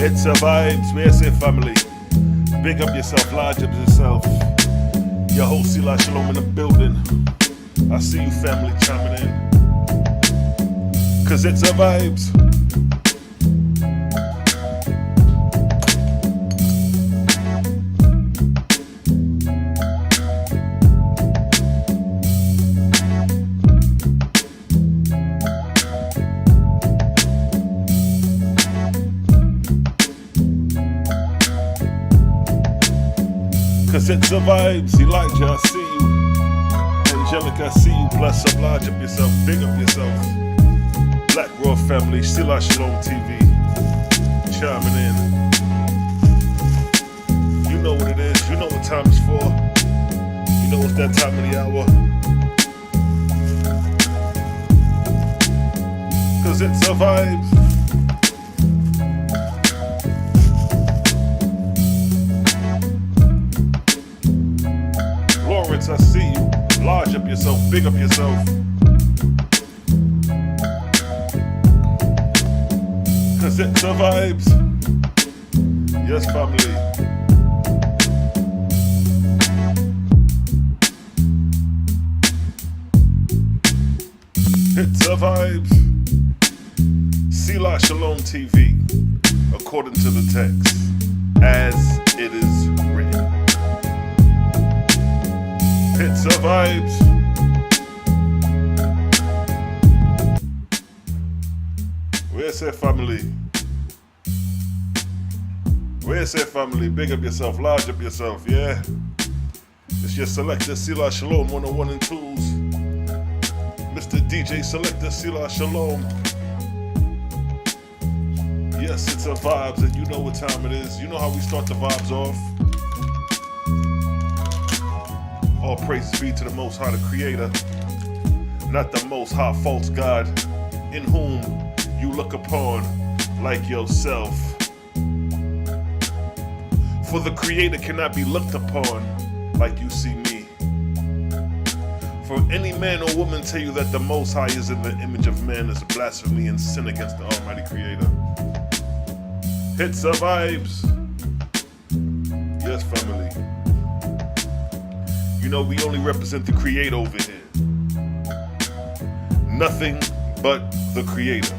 It's a vibes, we say family. Big up yourself, large up yourself. Your host Selah, Shalom in the building. I see you family chiming in. Cause it's a vibes. Cause it's a vibes, Elijah, I see you. Angelica, I see you. Bless up, large up yourself, big up yourself. Black Raw family, Selah Shalom TV, chiming in. You know what it is, you know what time it's for. You know it's that time of the hour. Cause it's a vibes. I see you. Large up yourself, big up yourself. Cause it's the vibes. Yes, family. It's the vibes. Selah Shalom TV, according to the text, as it is written. It's a vibes. Where's that family? Where's that family? Big up yourself, large up yourself, yeah? It's your selector, Selah Shalom, 101 and 2s. Mr. DJ Selector, Selah Shalom. Yes, it's a vibes, and you know what time it is. You know how we start the vibes off. All praises be to the Most High, the Creator, not the Most High false God, in whom you look upon like yourself. For the Creator cannot be looked upon like you see me. For any man or woman tell you that the Most High is in the image of man is blasphemy and sin against the Almighty Creator. It's a vibes. Yes, family. You know, we only represent the Creator over here. Nothing but the Creator.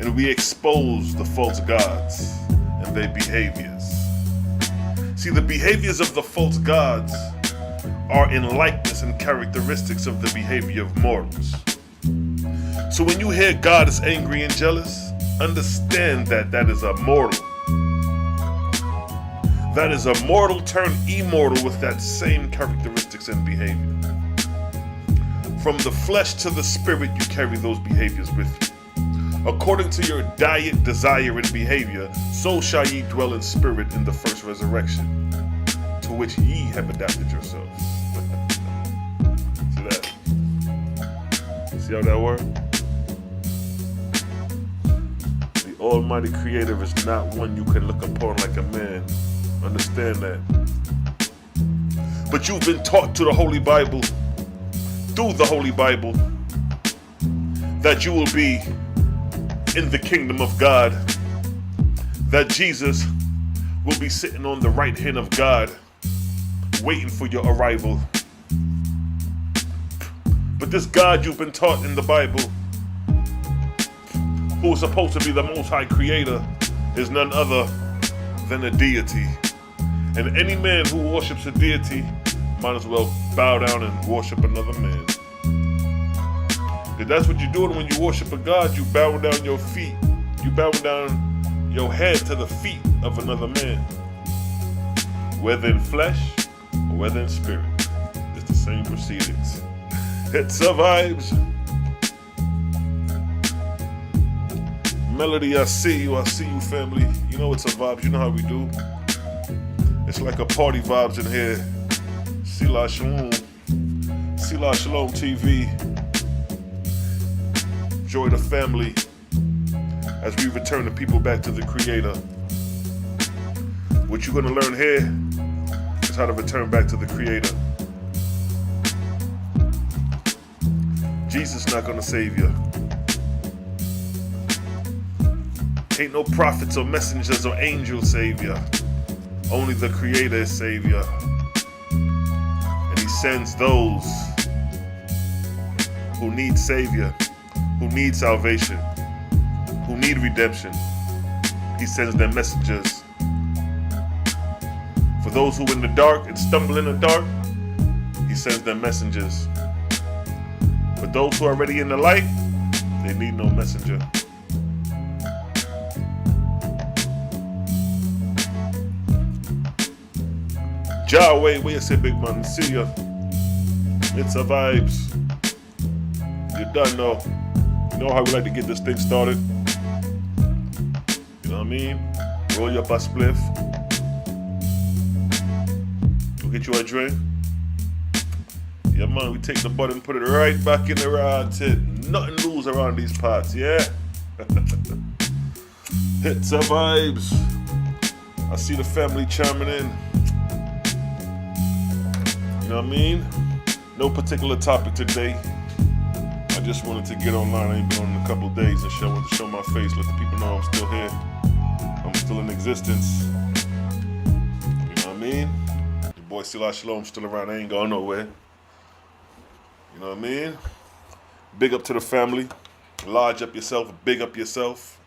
And we expose the false gods and their behaviors. See, the behaviors of the false gods are in likeness and characteristics of the behavior of mortals. So when you hear God is angry and jealous, understand that that is a mortal. That is a mortal turned immortal with that same characteristics and behavior. From the flesh to the spirit, you carry those behaviors with you. According to your diet, desire, and behavior, so shall ye dwell in spirit in the first resurrection, to which ye have adapted yourselves. See that? See how that works? The Almighty Creator is not one you can look upon like a man. Understand that. But you've been taught to the Holy Bible, through the Holy Bible, that you will be in the kingdom of God, that Jesus will be sitting on the right hand of God, waiting for your arrival. But this God you've been taught in the Bible, who is supposed to be the Most High Creator, is none other than a deity. And any man who worships a deity might as well bow down and worship another man. If that's what you're doing when you worship a God, you bow down your feet. You bow down your head to the feet of another man. Whether in flesh or whether in spirit. It's the same proceedings. It's a vibes. Melody, I see you family. You know it's a vibes, you know how we do. It's like a party vibes in here. Selah Shalom. Selah Shalom TV. Enjoy the family as we return the people back to the Creator. What you're going to learn here is how to return back to the Creator. Jesus not going to save you. Ain't no prophets or messengers or angel savior. Only the Creator is savior. And he sends those who need savior, who need salvation, who need redemption. He sends them messengers. For those who in the dark and stumble in the dark, he sends them messengers. For those who are already in the light, they need no messenger. Yahweh, where you say, big man? See ya. It's a vibes. You done know. You know how we like to get this thing started. You know what I mean? Roll you up a spliff. Go get you a drink. Yeah, man, we take the button and put it right back in the right tit. Nothing loose around these parts, yeah? Hits a vibes. I see the family chiming in. You know what I mean? No particular topic today. I just wanted to get online. I ain't been on in a couple days and show my face, let the people know I'm still here. I'm still in existence. You know what I mean? Your boy Selah Shalom still around. I ain't going nowhere. You know what I mean? Big up to the family. Large up yourself. Big up yourself.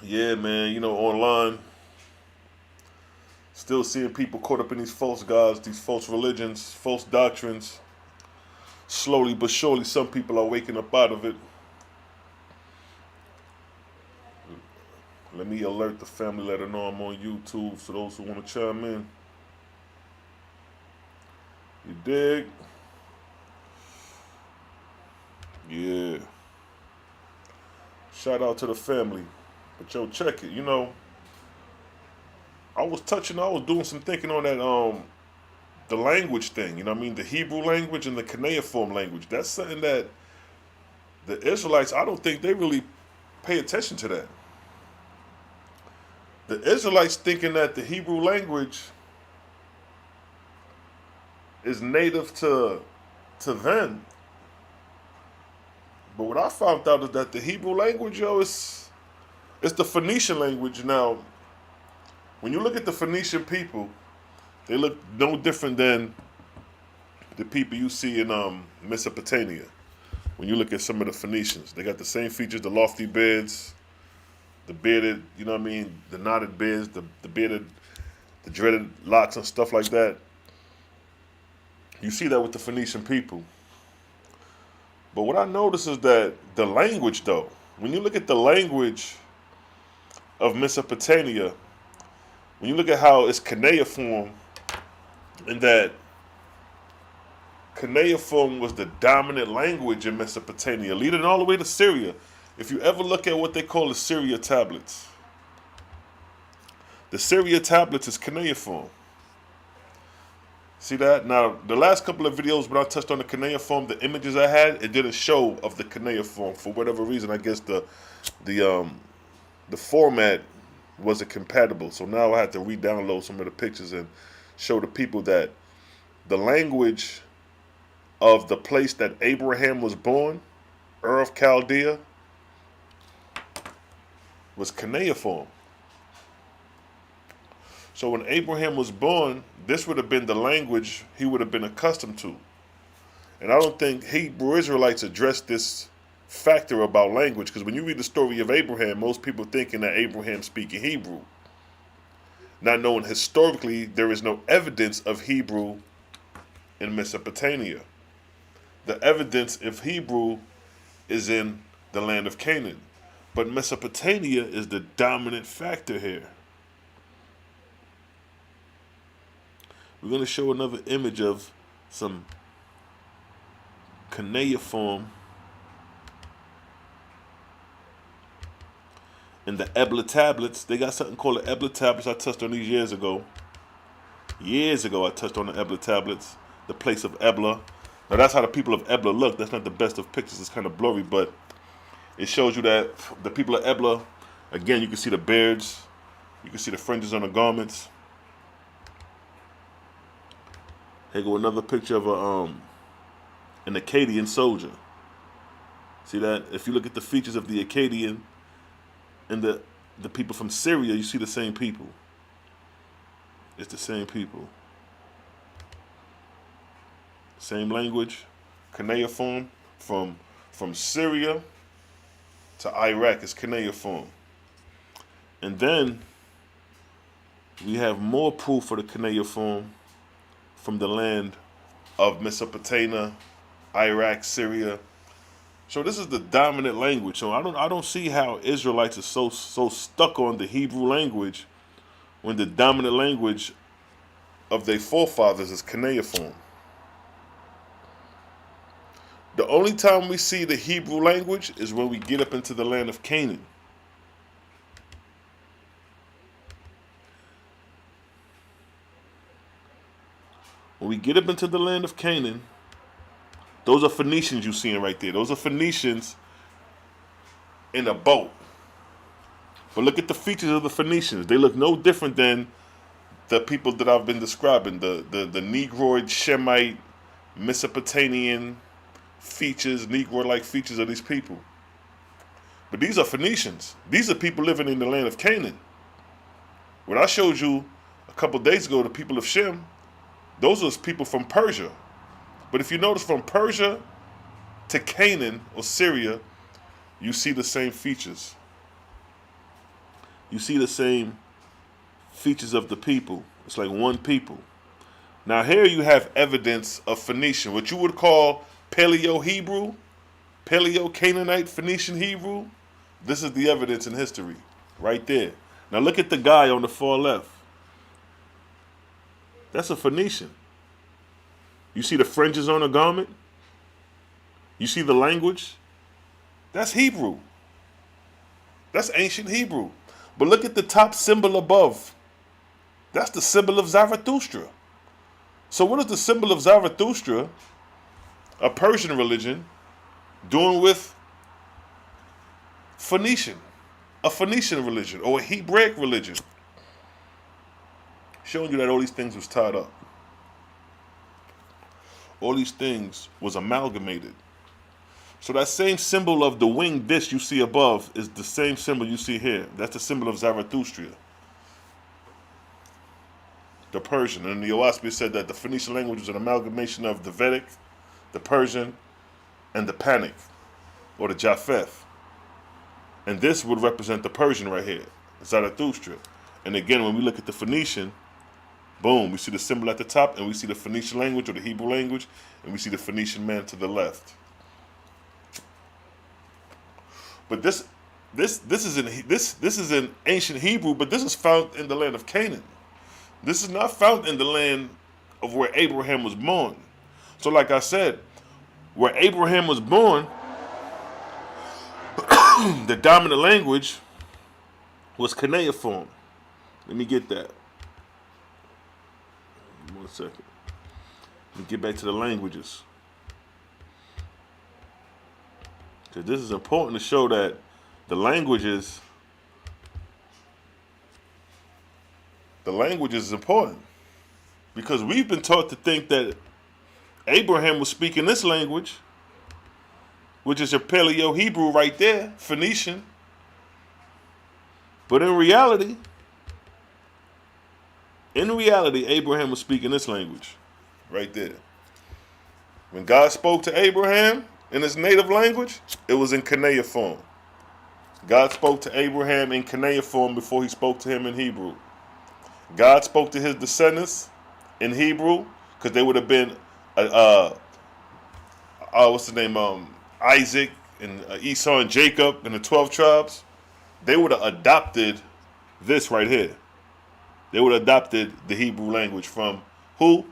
Yeah, man. You know, online. Still seeing people caught up in these false gods, these false religions, false doctrines. Slowly but surely, some people are waking up out of it. Let me alert the family, let her know I'm on YouTube, so those who want to chime in. You dig? Yeah. Shout out to the family. But yo, check it, you know. I was doing some thinking on that, the language thing, you know what I mean? The Hebrew language and the Cuneiform language. That's something that the Israelites, I don't think they really pay attention to that. The Israelites thinking that the Hebrew language is native to them. But what I found out is that the Hebrew language, yo, it's the Phoenician language. Now, when you look at the Phoenician people, they look no different than the people you see in Mesopotamia. When you look at some of the Phoenicians, they got the same features: the lofty beards, the bearded, you know what I mean, the knotted beards, the bearded, the dreaded locks and stuff like that. You see that with the Phoenician people. But what I notice is that the language, though, when you look at the language of Mesopotamia, when you look at how it's cuneiform, and that cuneiform was the dominant language in Mesopotamia, leading all the way to Syria. If you ever look at what they call the Syria tablets, the Syria tablets is cuneiform. See that? Now, the last couple of videos when I touched on the cuneiform, the images I had, it didn't show of the cuneiform for whatever reason. I guess the format wasn't compatible. So now I had to re-download some of the pictures and show the people that the language of the place that Abraham was born, Ur of Chaldea, was cuneiform. So when Abraham was born, this would have been the language he would have been accustomed to. And I don't think Hebrew Israelites addressed this factor about language, because when you read the story of Abraham, most people thinking that Abraham speaking Hebrew, not knowing historically there is no evidence of Hebrew in Mesopotamia. The evidence of Hebrew is in the land of Canaan. But Mesopotamia is the dominant factor here. We're going to show another image of some cuneiform in the Ebla tablets. They got something called the Ebla tablets. I touched on these years ago. Years ago, I touched on the Ebla tablets, the place of Ebla. Now, that's how the people of Ebla look. That's not the best of pictures. It's kind of blurry, but it shows you that the people of Ebla, again, you can see the beards. You can see the fringes on the garments. Here go another picture of an Akkadian soldier. See that? If you look at the features of the Akkadian, and the people from Syria, you see the same people. It's the same people. Same language, Cuneiform, from Syria to Iraq is Cuneiform. And then we have more proof for the Cuneiform from the land of Mesopotamia, Iraq, Syria. So this is the dominant language. So I don't see how Israelites are so stuck on the Hebrew language when the dominant language of their forefathers is Cuneiform. The only time we see the Hebrew language is when we get up into the land of Canaan. When we get up into the land of Canaan, those are Phoenicians you're seeing right there. Those are Phoenicians in a boat. But look at the features of the Phoenicians. They look no different than the people that I've been describing. The Negroid, Shemite, Mesopotamian features, Negro-like features of these people. But these are Phoenicians. These are people living in the land of Canaan. What I showed you a couple days ago, the people of Shem, those are people from Persia. But if you notice, from Persia to Canaan or Syria, you see the same features. You see the same features of the people. It's like one people. Now here you have evidence of Phoenician, what you would call Paleo-Hebrew, Paleo-Canaanite, Phoenician Hebrew. This is the evidence in history, right there. Now look at the guy on the far left. That's a Phoenician. You see the fringes on the garment? You see the language? That's Hebrew. That's ancient Hebrew. But look at the top symbol above. That's the symbol of Zarathustra. So what is the symbol of Zarathustra, a Persian religion, doing with Phoenician? A Phoenician religion or a Hebraic religion. Showing you that all these things was tied up. All these things was amalgamated. So that same symbol of the winged dish you see above is the same symbol you see here. That's the symbol of Zarathustra, the Persian. And the Oahspe said that the Phoenician language was an amalgamation of the Vedic, the Persian, and the Panic, or the Japheth. And this would represent the Persian right here, Zarathustra. And again, when we look at the Phoenician, boom, we see the symbol at the top, and we see the Phoenician language or the Hebrew language, and we see the Phoenician man to the left. But this is in ancient Hebrew, but this is found in the land of Canaan. This is not found in the land of where Abraham was born. So like I said, where Abraham was born, the dominant language was Cuneiform. Let me get that. 1 second. Let me get back to the languages. Because this is important to show that the languages is important. Because we've been taught to think that Abraham was speaking this language, which is your Paleo-Hebrew right there, Phoenician. But in reality, Abraham was speaking this language right there. When God spoke to Abraham in his native language, it was in Cuneiform. God spoke to Abraham in Cuneiform before he spoke to him in Hebrew. God spoke to his descendants in Hebrew because they would have been, Isaac and Esau and Jacob and the 12 tribes. They would have adopted this right here. They would have adopted the Hebrew language from who?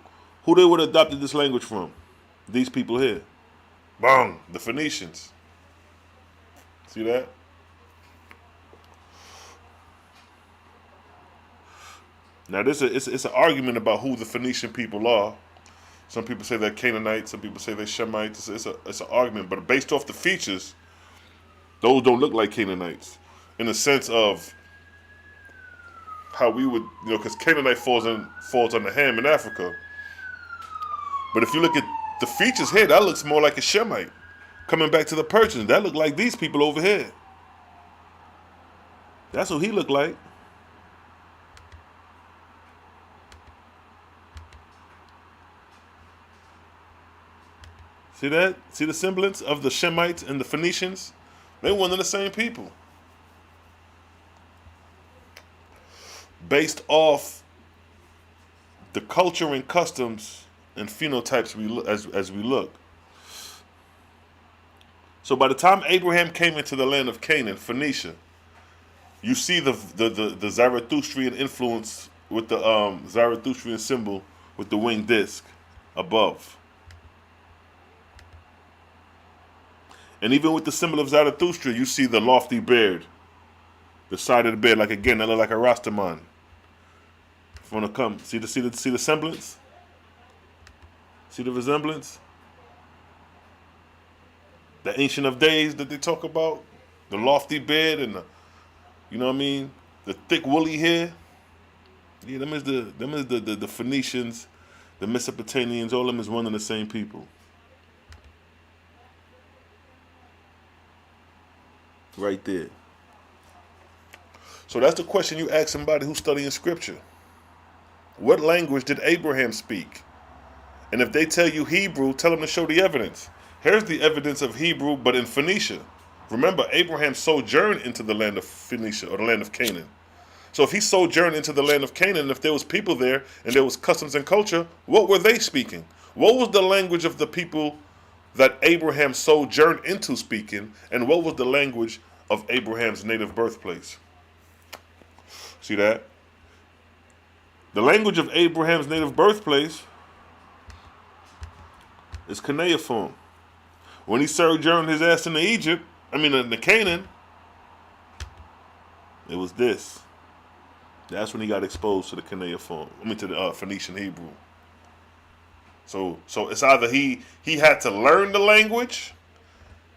Who they would have adopted this language from? These people here. Bang, the Phoenicians. See that? Now it's an argument about who the Phoenician people are. Some people say they're Canaanites, some people say they're Shemites. It's an argument, but based off the features, those don't look like Canaanites in the sense of how we would, because Canaanite falls under Ham in Africa. But if you look at the features here, that looks more like a Shemite. Coming back to the Persians, that look like these people over here. That's what he looked like. See that? See the semblance of the Shemites and the Phoenicians? They were one of the same people. Based off the culture and customs and phenotypes as we look. So by the time Abraham came into the land of Canaan, Phoenicia, you see the Zarathustrian influence with the Zarathustrian symbol with the winged disc above. And even with the symbol of Zarathustra, you see the lofty beard, the side of the beard, like again, that look like a Rastaman. If you want to come, see the semblance, see the resemblance, the Ancient of Days that they talk about, the lofty beard and the, you know what I mean, the thick woolly hair. Yeah, them is the Phoenicians, the Mesopotamians, all of them is one and the same people. Right there. So that's the question you ask somebody who's studying scripture. What language did Abraham speak? And if they tell you Hebrew, tell them to show the evidence. Here's the evidence of Hebrew, but in Phoenicia. Remember, Abraham sojourned into the land of Phoenicia, or the land of Canaan. So if he sojourned into the land of Canaan, if there was people there, and there was customs and culture, what were they speaking? What was the language of the people that Abraham sojourned into speaking, and what was the language of Abraham's native birthplace? See that? The language of Abraham's native birthplace is Cuneiform. When he sojourned his ass into into Canaan, it was this. That's when he got exposed to the Cuneiform. To the Phoenician Hebrew. So it's either he had to learn the language,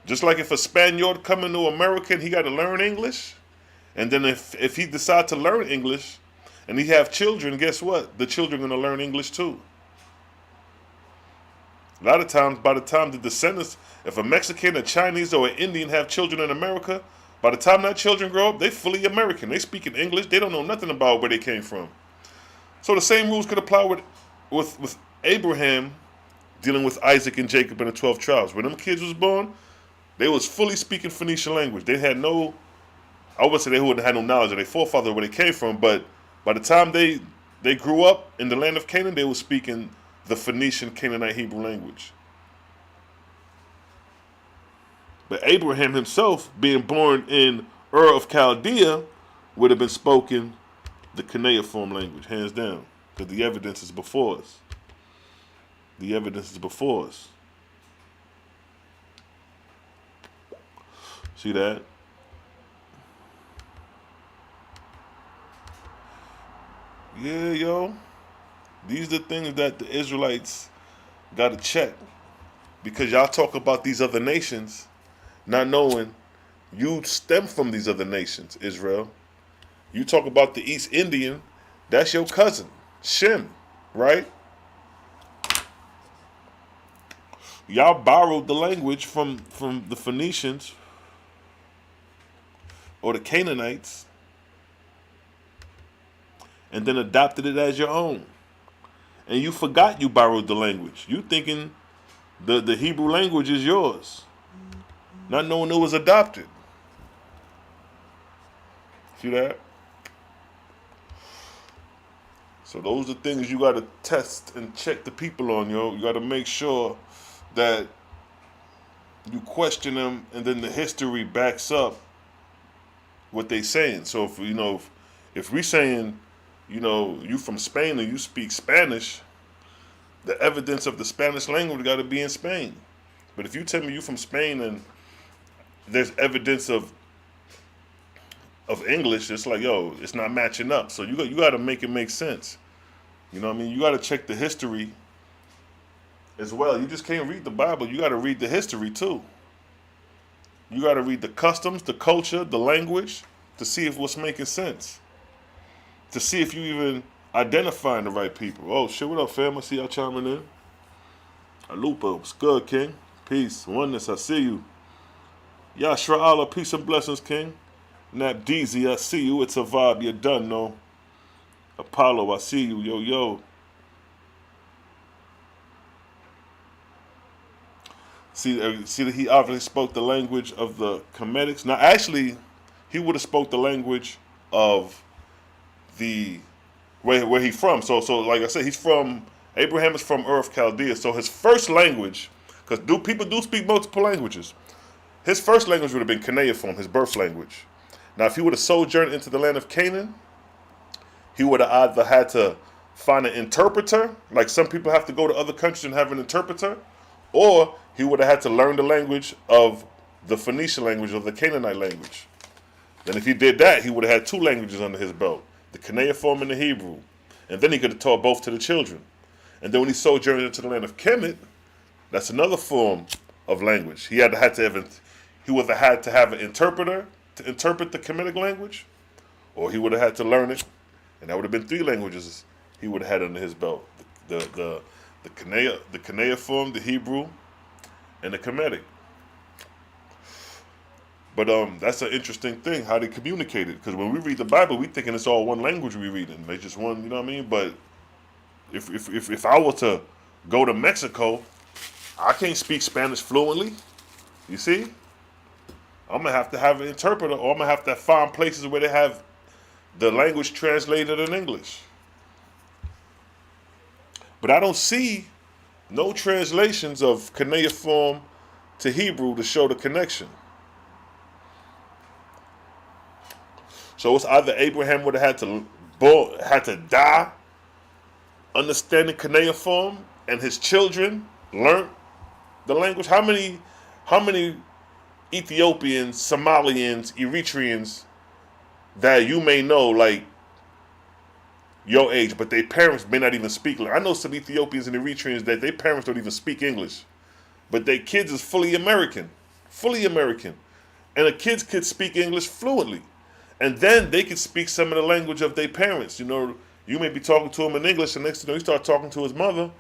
just like if a Spaniard coming to America, he got to learn English. And then if he decide to learn English and he have children, guess what? The children are going to learn English too. A lot of times, by the time the descendants, if a Mexican, a Chinese, or an Indian have children in America, by the time that children grow up, they fully American. They speak in English. They don't know nothing about where they came from. So the same rules could apply with Abraham dealing with Isaac and Jacob and the 12 tribes. When them kids was born, they was fully speaking Phoenician language. They had no, I would say they wouldn't have no knowledge of their forefather where they came from, but by the time they grew up in the land of Canaan, they were speaking the Phoenician Canaanite Hebrew language. But Abraham himself, being born in Ur of Chaldea, would have been spoken the Cuneiform language, hands down, because the evidence is before us. The evidence is before us. See that? Yeah, yo. These are the things that the Israelites got to check. Because y'all talk about these other nations, not knowing you stem from these other nations, Israel. You talk about the East Indian, that's your cousin, Shem, right? Y'all borrowed the language from the Phoenicians or the Canaanites and then adopted it as your own. And you forgot you borrowed the language. You thinking the Hebrew language is yours, not knowing it was adopted. See that? So those are things you got to test and check the people on, yo. You got to make sure that you question them, and then the history backs up what they saying. So if we saying, you from Spain and you speak Spanish, the evidence of the Spanish language got to be in Spain. But if you tell me you from Spain and there's evidence of English, it's like, yo, it's not matching up. So you got to make it make sense. You know what I mean? You got to check the history as well. You just can't read the Bible. You got to read the history too. You got to read the customs, the culture, the language to see if what's making sense. To see if you even identifying the right people. Oh shit, what up, fam? I see y'all chiming in. Alupa, what's good, King? Peace, oneness, I see you. Yashra Allah, peace and blessings, King. Napdeezy, I see you. It's a vibe. You're done, no? Apollo, I see you. Yo, yo. See that he obviously spoke the language of the Cometics. Now, actually, he would have spoke the language of the where he from. So like I said, he's from Abraham is from Ur of Chaldea. So his first language, because people do speak multiple languages. His first language would have been Cuneiform, his birth language. Now, if he would have sojourned into the land of Canaan, he would have either had to find an interpreter, like some people have to go to other countries and have an interpreter, or he would have had to learn the language of the Phoenician language or the Canaanite language. Then if he did that, he would have had two languages under his belt, the Cuneiform and the Hebrew. And then he could have taught both to the children. And then when he sojourned into the land of Kemet, that's another form of language. He would have had to have an interpreter to interpret the Kemetic language, or he would have had to learn it, and that would have been three languages he would have had under his belt: the Cuneiform, the Hebrew, and the Kemetic. But that's an interesting thing how they communicated. Because when we read the Bible, we thinking it's all one language we reading. They just one, you know what I mean? But if I were to go to Mexico, I can't speak Spanish fluently. You see, I'm gonna have to have an interpreter, or I'm gonna have to find places where they have the language translated in English. But I don't see no translations of Cuneiform to Hebrew to show the connection. So it's either Abraham would have had to die understanding Cuneiform, and his children learned the language. How many Ethiopians, Somalians, Eritreans that you may know, like your age, but their parents may not even speak. I know some Ethiopians and Eritreans that their parents don't even speak English, but their kids is fully American, and the kids could speak English fluently, and then they could speak some of the language of their parents. You know, you may be talking to him in English, and next thing you know, you start talking to his mother,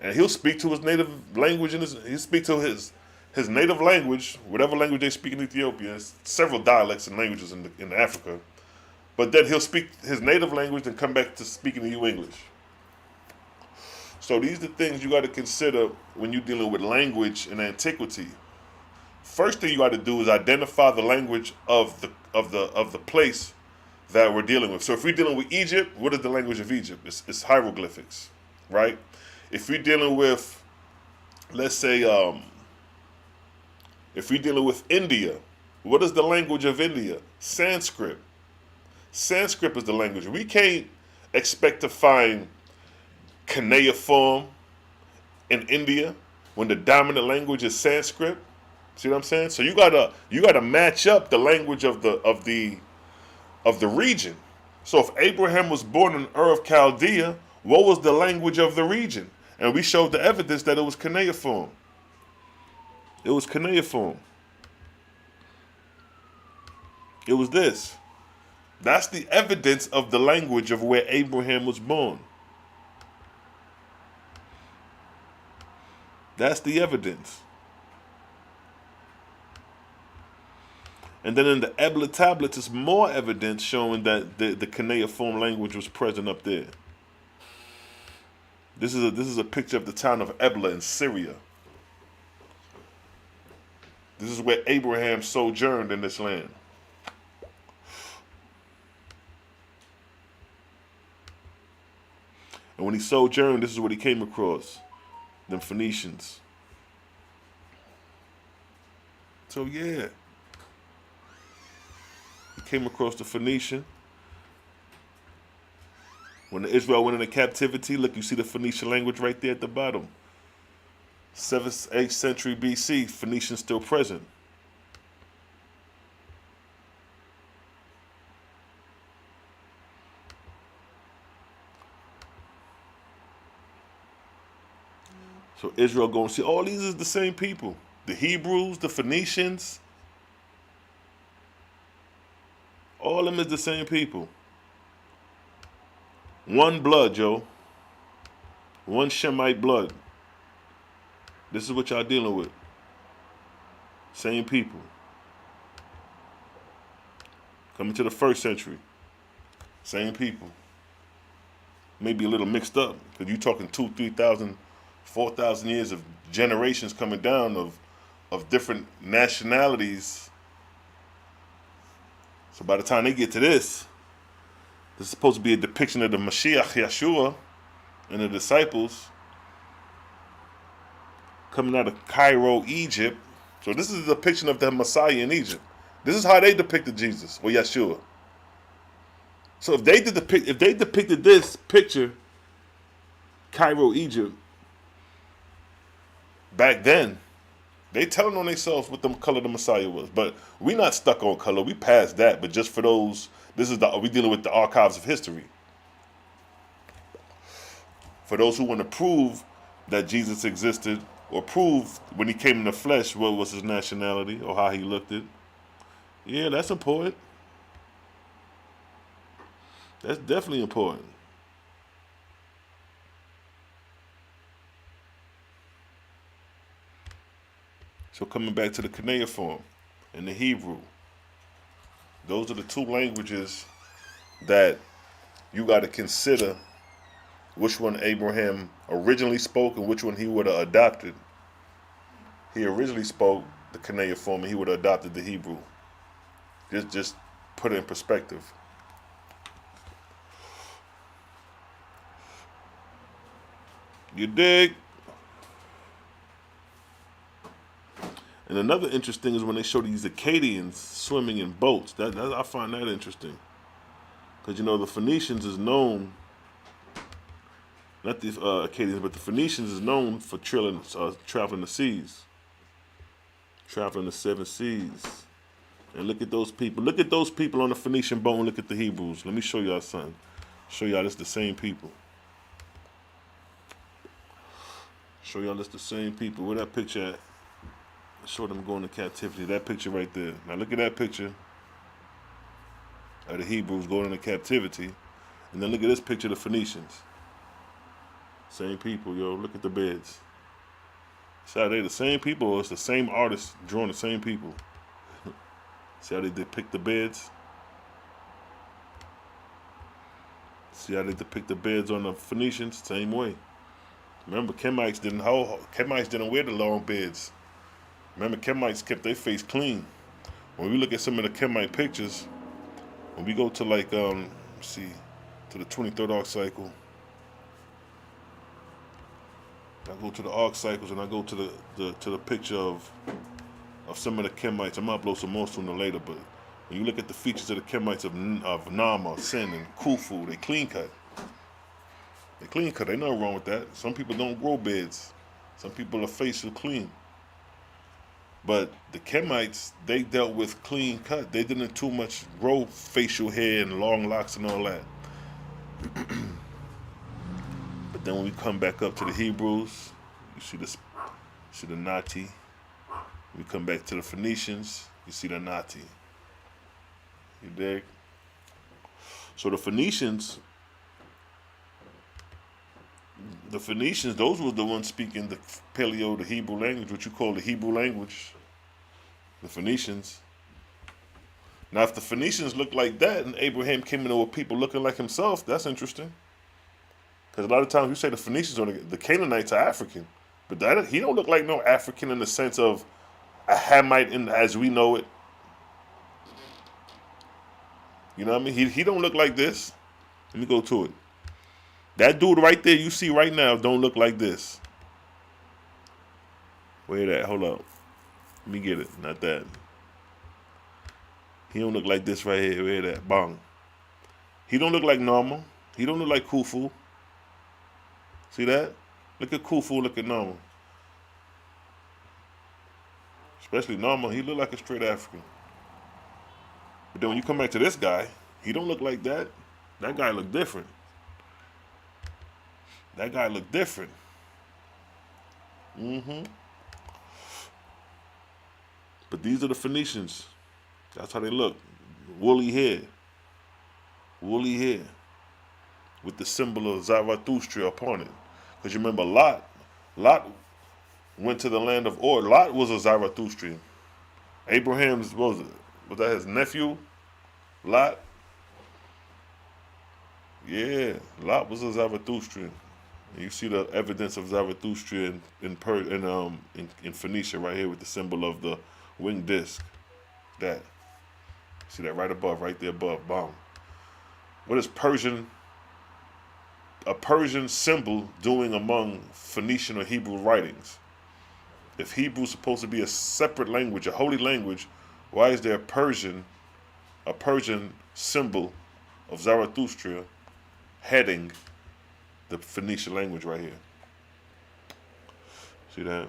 and he'll speak to his native language, and he'll speak to his native language, whatever language they speak in Ethiopia. There's several dialects and languages in Africa. But then he'll speak his native language and come back to speaking to you English. So these are the things you got to consider when you're dealing with language in antiquity. First thing you got to do is identify the language of the place that we're dealing with. So if we're dealing with Egypt, what is the language of Egypt? It's hieroglyphics, right? If we're dealing with, let's say, if we're dealing with India, what is the language of India? Sanskrit. Sanskrit is the language. We can't expect to find Cuneiform in India when the dominant language is Sanskrit. See what I'm saying? So you gotta match up the language of the region. So if Abraham was born in Ur of Chaldea, what was the language of the region? And we showed the evidence that it was Cuneiform. It was Cuneiform. It was this. That's the evidence of the language of where Abraham was born. That's the evidence. And then in the Ebla tablets, it's more evidence showing that the Cuneiform language was present up there. This is a picture of the town of Ebla in Syria. This is where Abraham sojourned in this land. And when he sojourned, this is what he came across. Them Phoenicians. So yeah. He came across the Phoenician. When Israel went into captivity, look, you see the Phoenician language right there at the bottom. 7th, 8th century BC, Phoenicians still present. So Israel going to see, all these is the same people. The Hebrews, the Phoenicians, all of them is the same people. One blood, Joe. One Shemite blood. This is what y'all dealing with. Same people. Coming to the 1st century, same people. Maybe a little mixed up because you're talking 2,000, 3,000, 4,000 years of generations coming down of different nationalities. So by the time they get to this is supposed to be a depiction of the Mashiach Yeshua and the disciples coming out of Cairo, Egypt. So this is a depiction of the Messiah in Egypt. This is how they depicted Jesus or Yeshua. So if they depicted this picture, Cairo, Egypt, back then, they telling on themselves what the color the Messiah was. But we not stuck on color. We passed that. But just for those, we dealing with the archives of history. For those who want to prove that Jesus existed or prove when he came in the flesh what was his nationality or how he looked it. Yeah, that's important. That's definitely important. So coming back to the Cuneiform and the Hebrew, those are the two languages that you got to consider which one Abraham originally spoke and which one he would have adopted. He originally spoke the Cuneiform and he would have adopted the Hebrew. Just put it in perspective. You dig? And another interesting is when they show these Akkadians swimming in boats. That I find that interesting. Because, the Phoenicians is known, not the Akkadians, but the Phoenicians is known for traveling the seas. Traveling the 7 seas. And look at those people. Look at those people on the Phoenician boat and look at the Hebrews. Let me show y'all something. Show y'all this the same people. Show y'all this the same people. Where that picture at? Show them going to captivity. That picture right there. Now look at that picture of the Hebrews going into captivity. And then look at this picture of the Phoenicians. Same people, yo. Look at the beds. See how they the same people or it's the same artist drawing the same people? See how they depict the beds? See how they depict the beds on the Phoenicians? Same way. Remember, Kemites didn't wear the long beds. Remember, Kemites kept their face clean. When we look at some of the Kemite pictures, when we go to to the 23rd arc cycle, I go to the arc cycles and I go to the picture of some of the Kemites. I'm gonna upload some more sooner or later, but when you look at the features of the Kemites of Nama, Sin, and Khufu, they clean cut. They clean cut. Ain't nothing wrong with that. Some people don't grow beards. Some people are facial clean. But the Kemites, they dealt with clean cut. They didn't too much grow facial hair and long locks and all that. But then when we come back up to the Hebrews, you see the Nati. We come back to the Phoenicians, you see the Nati. You dig? So the Phoenicians, those were the ones speaking the Paleo, the Hebrew language, what you call the Hebrew language. The Phoenicians. Now, if the Phoenicians look like that and Abraham came in with people looking like himself, that's interesting. Because a lot of times you say the Phoenicians or the Canaanites are African. But he don't look like no African in the sense of a Hamite as we know it. You know what I mean? He don't look like this. Let me go to it. That dude right there you see right now don't look like this. Where that? Hold up. Let me get it. Not that. He don't look like this right here. Where that? Bong. He don't look like normal. He don't look like Khufu. See that? Look at Khufu, look at normal. Especially normal, he look like a straight African. But then when you come back to this guy, he don't look like that. That guy look different. That guy look different. But these are the Phoenicians. That's how they look. Woolly hair. Woolly hair. With the symbol of Zarathustra upon it. Because you remember Lot went to the land of Ur. Lot was a Zarathustrian. Abraham's, was that his nephew? Lot. Yeah, Lot was a Zarathustrian. You see the evidence of Zarathustra in Phoenicia right here with the symbol of the winged disc. That. See that right above, right there above. Bomb. What is a Persian symbol doing among Phoenician or Hebrew writings? If Hebrew is supposed to be a separate language, a holy language, why is there a Persian symbol of Zarathustra heading the Phoenician language right here? See that?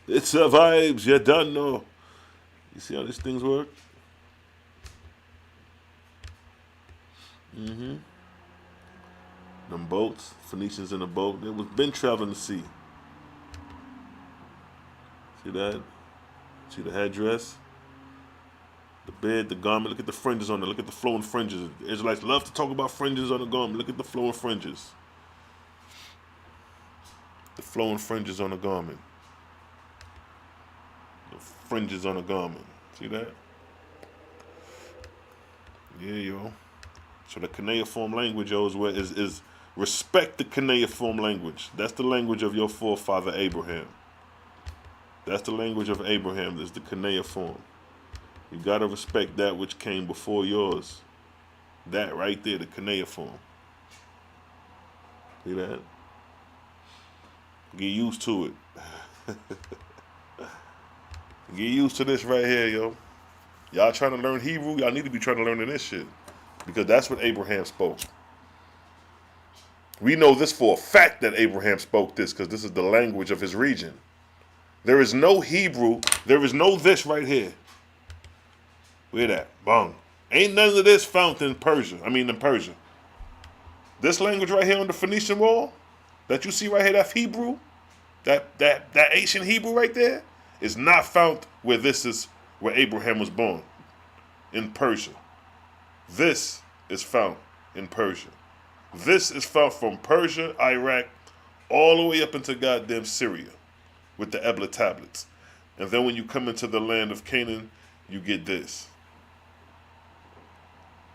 It survives, you don't know. You see how these things work? Them boats, Phoenicians in a boat, they was been traveling the sea. See that? See the headdress? The bed, the garment, look at the fringes on it. Look at the flowing fringes. The Israelites love to talk about fringes on the garment. Look at the flowing fringes. The flowing fringes on the garment. The fringes on the garment. See that? Yeah, yo. So the Cuneiform language, yo, is respect the Cuneiform language. That's the language of your forefather Abraham. That's the language of Abraham, is the Cuneiform. You gotta respect that which came before yours. That right there, the Cuneiform. See that? Get used to it. Get used to this right here, yo. Y'all trying to learn Hebrew? Y'all need to be trying to learn this shit. Because that's what Abraham spoke. We know this for a fact that Abraham spoke this, because this is the language of his region. There is no Hebrew. There is no this right here. Where that? Bong. Ain't none of this found in Persia. In Persia. This language right here on the Phoenician wall, that you see right here, that Hebrew, that ancient Hebrew right there, is not found where Abraham was born, in Persia. This is found in Persia. This is found from Persia, Iraq, all the way up into goddamn Syria with the Ebla tablets. And then when you come into the land of Canaan, you get this.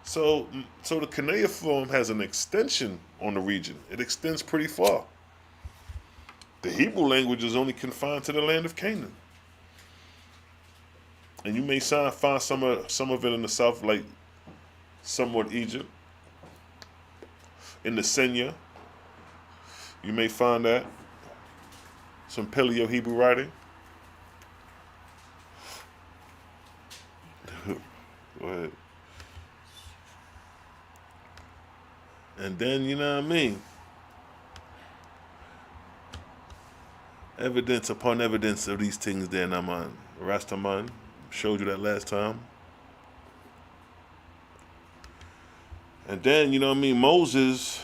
So the Cuneiform has an extension on the region. It extends pretty far. The Hebrew language is only confined to the land of Canaan. And you may find some of it in the south, like somewhat Egypt. In the Senya, you may find that. Some Paleo-Hebrew writing. Go ahead. And then, you know what I mean? Evidence upon evidence of these things there, Naman. Rastaman, showed you that last time. And then, you know what I mean, Moses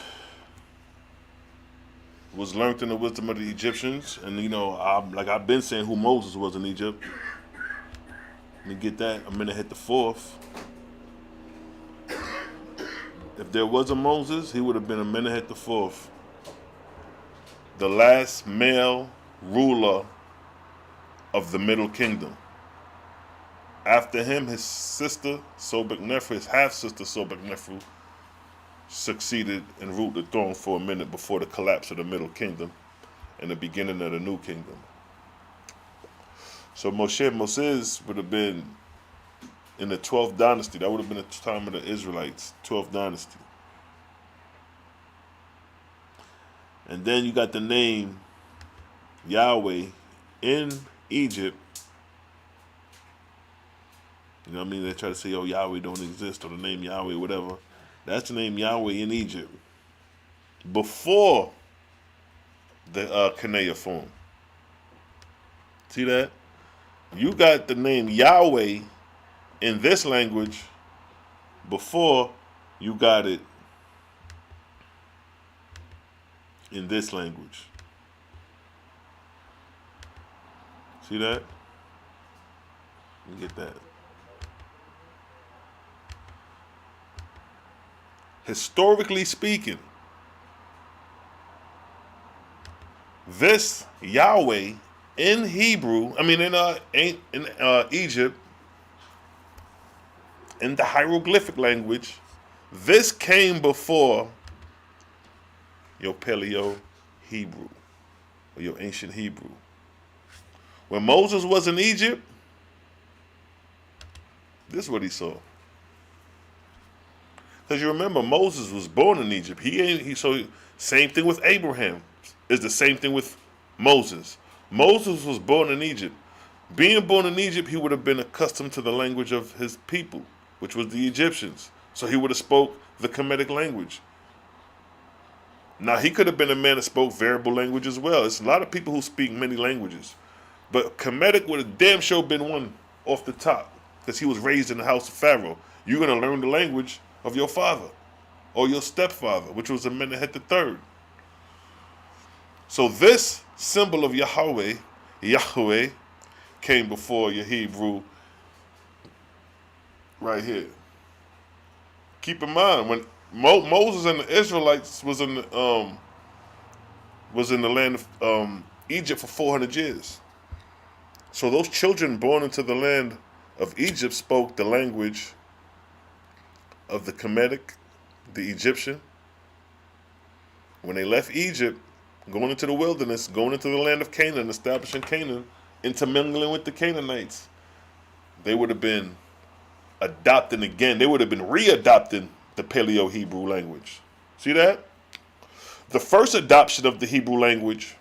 was learned in the wisdom of the Egyptians. And, you know, I've been saying who Moses was in Egypt. Let me get that. I'm going to hit the fourth. If there was a Moses, he would have been Amenemhet the fourth, the last male ruler of the Middle Kingdom. After him, his sister, Sobek-Nefer, his half-sister, Sobek-Nefer, succeeded and ruled the throne for a minute before the collapse of the Middle Kingdom and the beginning of the New Kingdom. So Moses would have been in the 12th dynasty. That would have been the time of the Israelites, 12th dynasty. And then you got the name Yahweh in Egypt. You know what I mean? They try to say, oh, Yahweh don't exist, or the name Yahweh, whatever. That's the name Yahweh in Egypt. Before the Cuneiform. See that? You got the name Yahweh in this language before you got it in this language. See that? You get that. Historically speaking, this Yahweh in Hebrew, in Egypt, in the hieroglyphic language, this came before your Paleo-Hebrew or your ancient Hebrew. When Moses was in Egypt, this is what he saw. Because you remember, Moses was born in Egypt. So same thing with Abraham. It's the same thing with Moses. Moses was born in Egypt. Being born in Egypt, he would have been accustomed to the language of his people, which was the Egyptians. So he would have spoke the Kemetic language. Now, he could have been a man that spoke variable language as well. It's a lot of people who speak many languages. But Kemetic would have damn sure been one off the top, because he was raised in the house of Pharaoh. You're going to learn the language of your father or your stepfather, which was Amenemhet III. So this symbol of Yahweh came before your Hebrew right here. Keep in mind, when Moses and the Israelites was in the land of Egypt for 400 years. So those children born into the land of Egypt spoke the language of the Kemetic, the Egyptian. When they left Egypt, going into the wilderness, going into the land of Canaan, establishing Canaan, intermingling with the Canaanites, they would have been adopting again. They would have been readopting the Paleo-Hebrew language. See that? The first adoption of the Hebrew language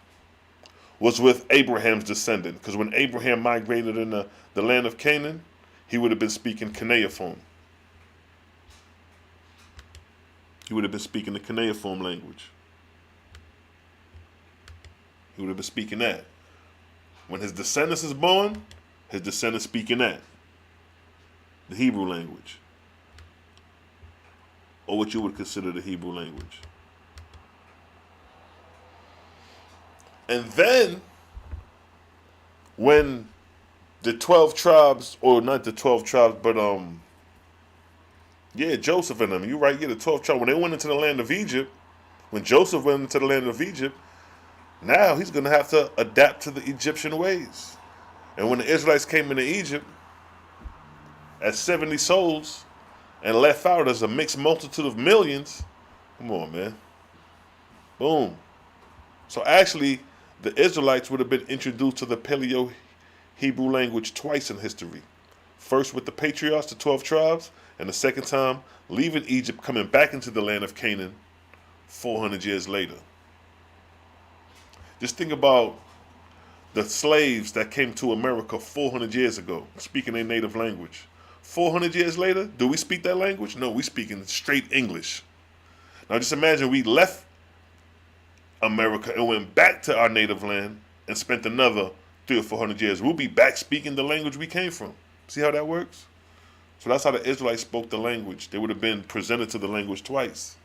was with Abraham's descendant, because when Abraham migrated in the land of Canaan, he would have been speaking Cuneiform. He would have been speaking the Cuneiform language. He would have been speaking that. When his descendants is born, his descendants speaking that, the Hebrew language, or what you would consider the Hebrew language. And then, when the 12 tribes, or not the 12 tribes, but Joseph and them, you're right, the 12 tribes, when they went into the land of Egypt, when Joseph went into the land of Egypt, now he's going to have to adapt to the Egyptian ways. And when the Israelites came into Egypt as 70 souls and left out as a mixed multitude of millions, come on, man. Boom. So actually, the Israelites would have been introduced to the Paleo-Hebrew language twice in history. First with the patriarchs, the 12 tribes, and the second time leaving Egypt, coming back into the land of Canaan 400 years later. Just think about the slaves that came to America 400 years ago, speaking their native language. 400 years later, do we speak that language? No, we speak in straight English. Now just imagine we left America and went back to our native land and spent another 300 or 400 years. We'll be back speaking the language we came from. See how that works? So that's how the Israelites spoke the language. They would have been presented to the language twice.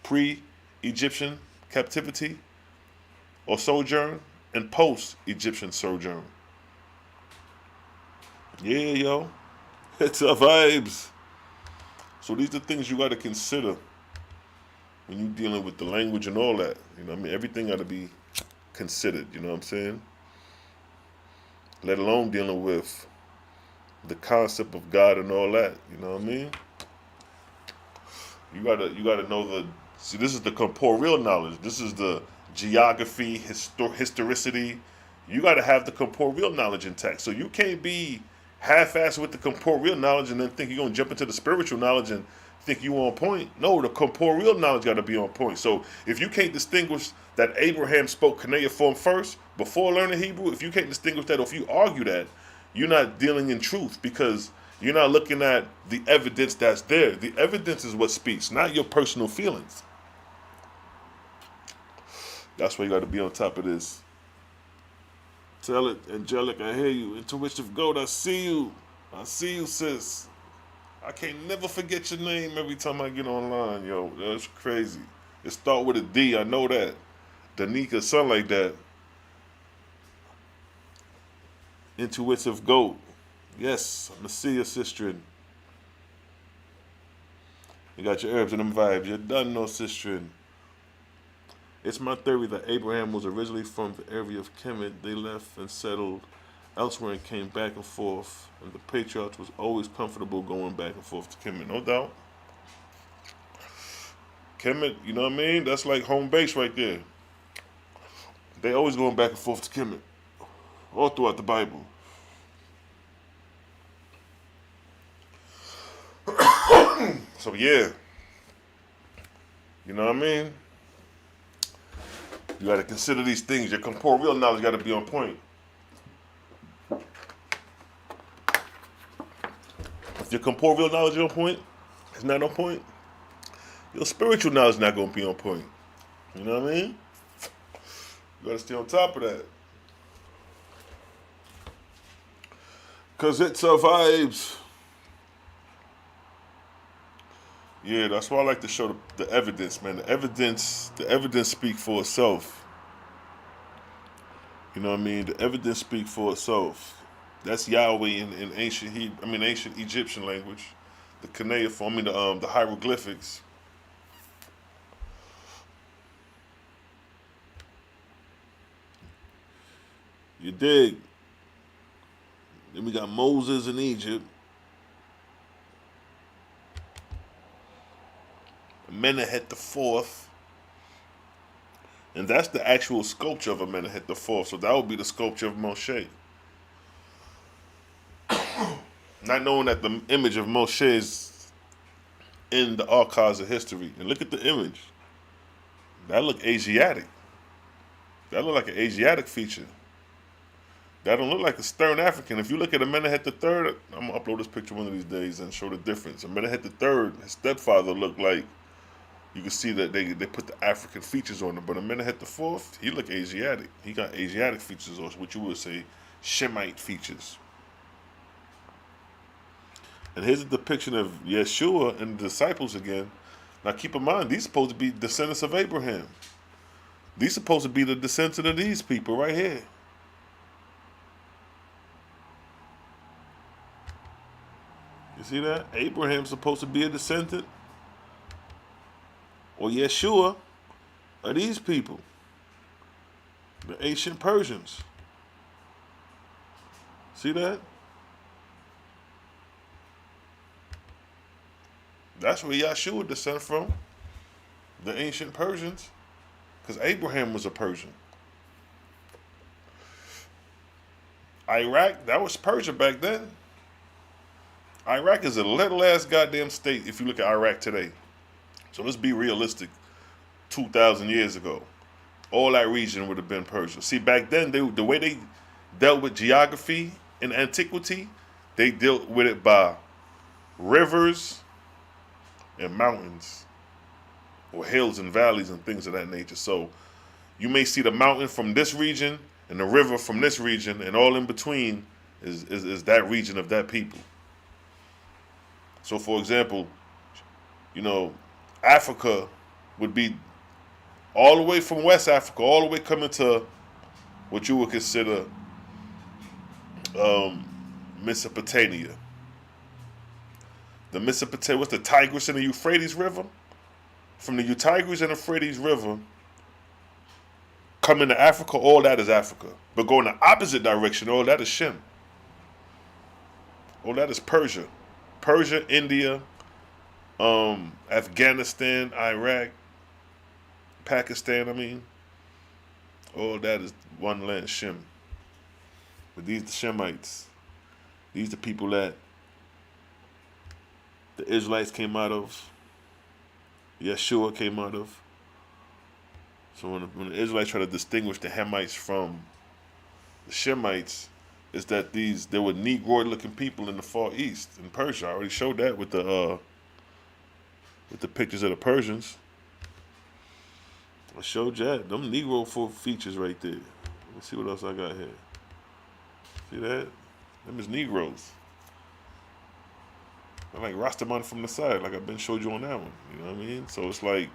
Pre-Egyptian captivity or sojourn, and post-Egyptian sojourn. Yeah, yo. It's a vibes. So these are things you got to consider when you're dealing with the language and all that. You know what I mean? Everything got to be considered, you know what I'm saying? Let alone dealing with the concept of God and all that, you know what I mean? You gotta know this is the corporeal knowledge. This is the geography, historicity. You got to have the corporeal knowledge intact. So you can't be half-assed with the corporeal knowledge and then think you're going to jump into the spiritual knowledge and think you on point. No, the corporeal knowledge got to be on point. So if you can't distinguish that Abraham spoke Cuneiform first before learning Hebrew, if you can't distinguish that, or if you argue that, you're not dealing in truth, because you're not looking at the evidence that's there. The evidence is what speaks, not your personal feelings. That's why you got to be on top of this. Tell it, angelic, I hear you. Intuitive goat, I see you. I see you, sis. I can't never forget your name every time I get online, yo. That's crazy. It start with a D, I know that. Danica, something like that. Intuitive goat. Yes, I'm going to see your sister. You got your herbs and them vibes. You're done, no sister. It's my theory that Abraham was originally from the area of Kemet. They left and settled elsewhere and came back and forth, and the patriarch was always comfortable going back and forth to Kemet, no doubt. Kemet, you know what I mean? That's like home base right there. They always going back and forth to Kemet, all throughout the Bible. So yeah, you know what I mean? You got to consider these things. Your corporeal knowledge got to be on point. If your corporeal knowledge is on point, it's not on point. Your spiritual knowledge is not going to be on point. You know what I mean? You got to stay on top of that. Because it survives. Yeah, that's why I like to show the evidence, man. The evidence speak for itself. You know what I mean? The evidence speak for itself. That's Yahweh in ancient ancient Egyptian language, the Cuneiform, the hieroglyphics. You dig? Then we got Moses in Egypt. Amenhotep the Fourth, and that's the actual sculpture of Amenhotep the Fourth. So that would be the sculpture of Moshe. Not knowing that the image of Moshe is in the archives of history, and look at the image. That look Asiatic. That look like an Asiatic feature. That don't look like a stern African. If you look at Amenhotep the Third, I'm gonna upload this picture one of these days and show the difference. Amenhotep the Third, his stepfather looked like. You can see that they put the African features on him, but Amenhotep the Fourth, he look Asiatic. He got Asiatic features, or what you would say, Shemite features. And here's a depiction of Yeshua and the disciples again. Now keep in mind, these supposed to be descendants of Abraham. These supposed to be the descendants of these people right here. You see that? Abraham's supposed to be a descendant. Or Yeshua are these people, the ancient Persians. See that? That's where Yeshua descends from, the ancient Persians, because Abraham was a Persian. Iraq, that was Persia back then. Iraq is a little ass goddamn state if you look at Iraq today. So let's be realistic. 2,000 years ago, all that region would have been Persia. See, back then, the way they dealt with geography in antiquity, they dealt with it by rivers and mountains, or hills and valleys and things of that nature. So you may see the mountain from this region and the river from this region, and all in between is that region of that people. So, for example, Africa would be all the way from West Africa, all the way coming to what you would consider Mesopotamia. The Mesopotamia, what's the Tigris and the Euphrates River? From the Tigris and the Euphrates River, coming to Africa, all that is Africa. But going the opposite direction, all that is Shem. All that is Persia. Persia, India, Afghanistan, Iraq, Pakistan, all that is one land, Shem. But these the Shemites. These the people that the Israelites came out of, Yeshua came out of. So when the Israelites try to distinguish the Hamites from the Shemites, is that there were Negroid-looking people in the Far East, in Persia. I already showed that with the pictures of the Persians. I showed you that. Them Negro features right there. Let's see what else I got here. See that? Them is Negroes. They're like Rastaman from the side, like I've been showed you on that one. You know what I mean? So it's like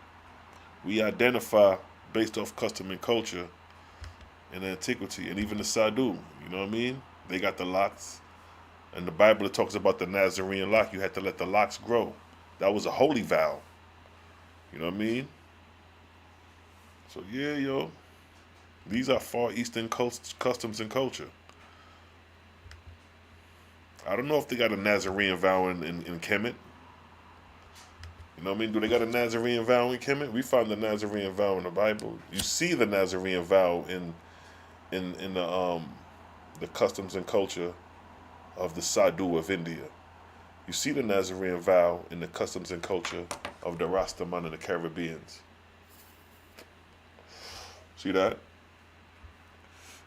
we identify based off custom and culture and antiquity, and even the Sadu. You know what I mean? They got the locks. In the Bible, it talks about the Nazarene lock. You had to let the locks grow. That was a holy vow. You know what I mean? So yeah, these are Far Eastern customs and culture. I don't know if they got a Nazarene vow in Kemet. You know what I mean? Do they got a Nazarene vow in Kemet? We find the Nazarene vow in the Bible. You see the Nazarene vow in the customs and culture of the Sadhu of India. You see the Nazarene vow in the customs and culture of the Rastaman and the Caribbeans. See that?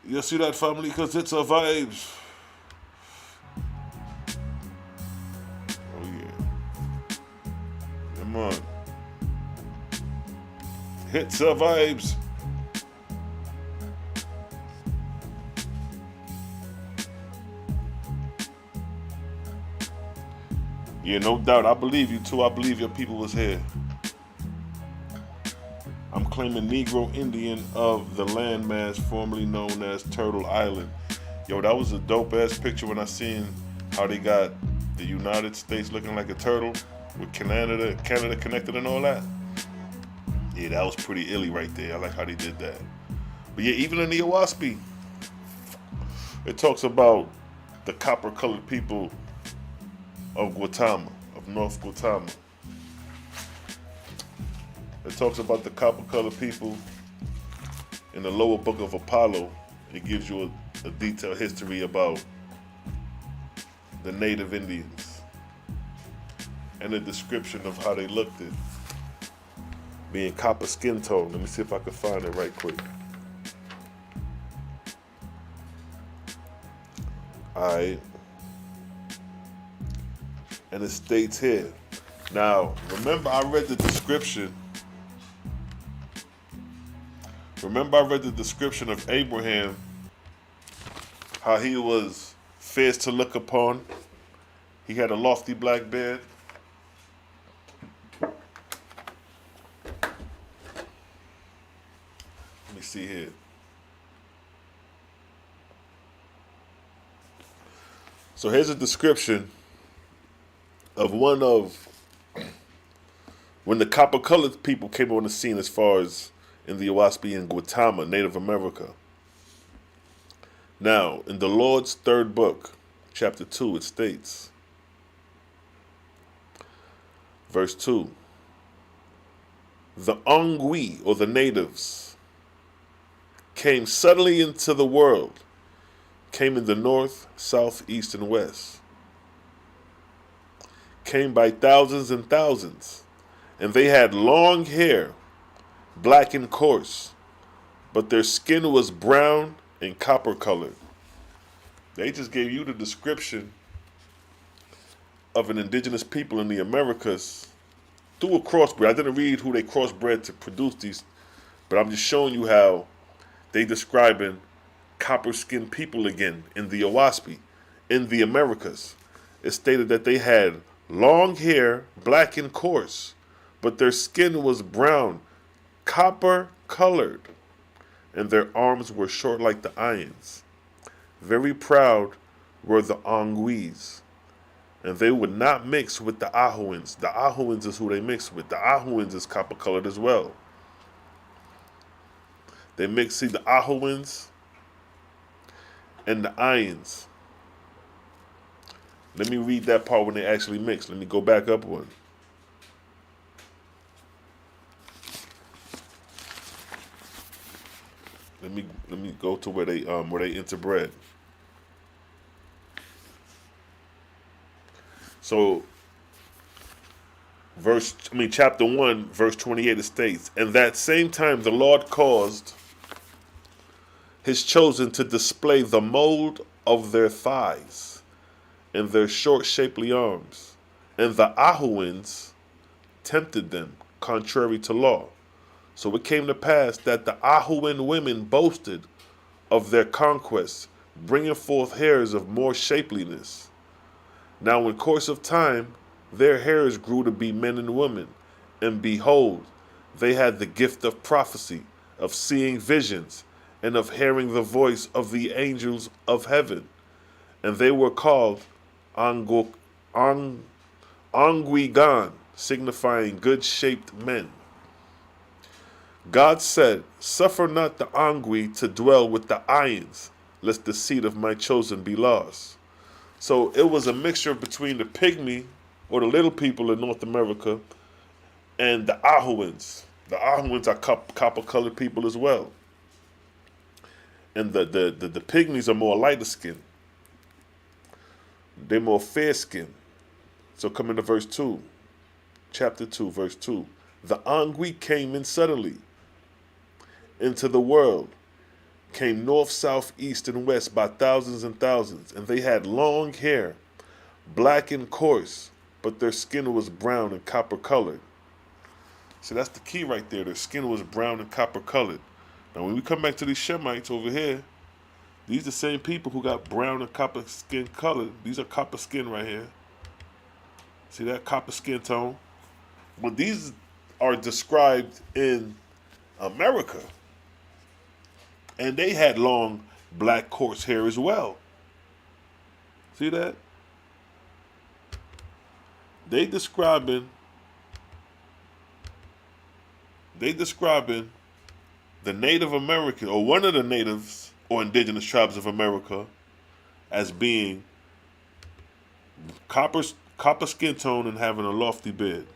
You see that, family? Because it's a vibes. Oh, yeah. Come on. Hits a vibes. Yeah, no doubt. I believe you too. I believe your people was here. I'm claiming Negro Indian of the landmass formerly known as Turtle Island. Yo, that was a dope ass picture when I seen how they got the United States looking like a turtle with Canada connected and all that. Yeah, that was pretty illy right there. I like how they did that. But yeah, even in the Oahspe, it talks about the copper-colored people of Guatemala, of North Guatemala. It talks about the copper-colored people in the lower book of Apollo. It gives you a detailed history about the native Indians and a description of how they looked at being copper skin tone. Let me see if I can find it right quick. Alright. And it states here. Now, remember I read the description. Of Abraham, how he was fierce to look upon. He had a lofty black beard. Let me see here. So here's a description of when the copper-colored people came on the scene as far as in the Oahspe and Guatemala, Native America. Now, in the Lord's third book, chapter 2, it states, verse 2, the Ongwi, or the natives, came suddenly into the world, came in the north, south, east, and west, came by thousands and thousands, and they had long hair, black and coarse, but their skin was brown and copper colored. They just gave you the description of an indigenous people in the Americas through a crossbred. I didn't read who they crossbred to produce these, but I'm just showing you how they describing copper-skinned people again in the Oahspe, in the Americas. It stated that they had long hair, black and coarse, but their skin was brown, copper colored, and their arms were short like the irons. Very proud were the Ongwis, and they would not mix with the Ahuans. The Ahuans is who they mix with. The Ahuans is copper colored as well. They mix, see, the Ahuans and the Ions. Let me read that part when they actually mix. Let me go back up one. Let me go to where they interbred. So chapter 1, verse 28, it states, and that same time the Lord caused his chosen to display the mold of their thighs and their short shapely arms, and the Ahuans tempted them contrary to law. So it came to pass that the Ahuan women boasted of their conquests, bringing forth hairs of more shapeliness. Now in course of time, their hairs grew to be men and women, and behold, they had the gift of prophecy, of seeing visions, and of hearing the voice of the angels of heaven. And they were called Ongwigan, signifying good-shaped men. God said, suffer not the Ongwi to dwell with the Ions, lest the seed of my chosen be lost. So it was a mixture between the pygmy, or the little people in North America, and the Oahuans. The Oahuans are copper-colored people as well. And the pygmies are more lighter skinned. They're more fair skinned. So come into verse 2. Chapter 2, verse 2. The Angwi came in suddenly into the world, came north, south, east, and west by thousands and thousands, and they had long hair, black and coarse, but their skin was brown and copper-colored. So that's the key right there. Their skin was brown and copper-colored. Now, when we come back to these Shemites over here, these are the same people who got brown and copper skin colored. These are copper skin right here. See that copper skin tone? Well, these are described in America. And they had long, black, coarse hair as well. See that? They describing the Native American, or one of the natives or indigenous tribes of America, as being copper skin tone and having a lofty beard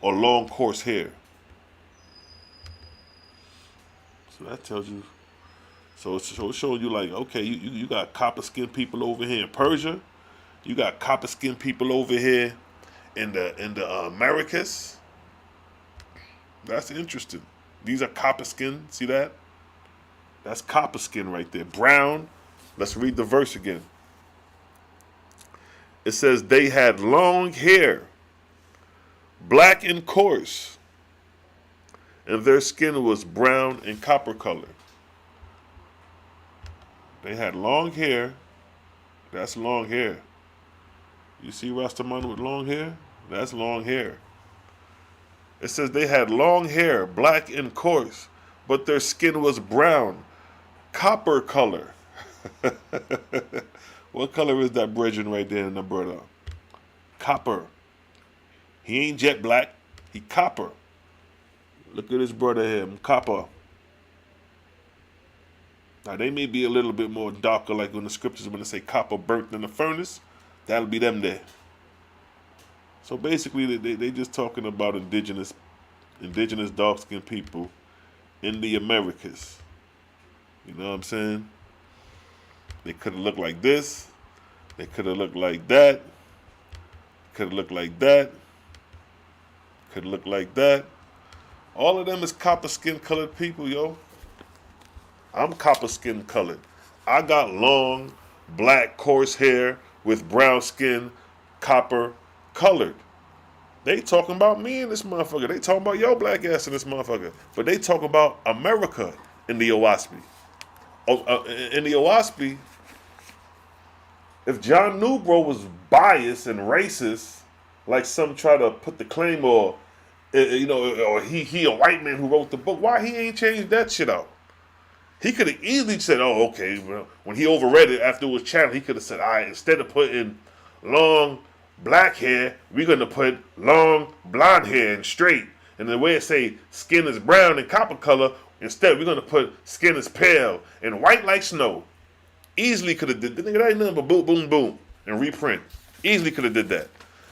or long coarse hair. So that tells you. So it's showing you like, okay, you got copper skinned people over here in Persia, you got copper skinned people over here in the Americas. That's interesting. These are copper skin. See that? That's copper skin right there. Brown. Let's read the verse again. It says they had long hair, black and coarse, and their skin was brown and copper colored. They had long hair. That's long hair. You see Rastaman with long hair? That's long hair. It says they had long hair, black and coarse, but their skin was brown, copper color. What color is that brethren right there in the brother? Copper. He ain't jet black. He copper. Look at his brother here, copper. Now they may be a little bit more darker, like in the scriptures when they say copper burnt in the furnace. That'll be them there. So basically, they just talking about indigenous dark-skinned people in the Americas. You know what I'm saying? They could have looked like this. They could have looked like that. Could have looked like that. Could have looked like that. All of them is copper skin colored people, yo. I'm copper skin colored. I got long, black, coarse hair with brown skin, copper colored. They talking about me in this motherfucker. They talking about your black ass in this motherfucker. But they talk about America in the Oahspe. In the Oahspe, if John Newbro was biased and racist, like some try to put the claim, or or he a white man who wrote the book, why he ain't changed that shit out? He could have easily said, oh, okay, well, when he overread it after it was channeled, he could have said, all right, instead of putting long black hair, we're going to put long blonde hair and straight. And the way it say skin is brown and copper color, instead we're going to put skin is pale and white like snow. Easily could have did that. Nigga, that ain't nothing but boom, boom, boom, and reprint. Easily could have did that.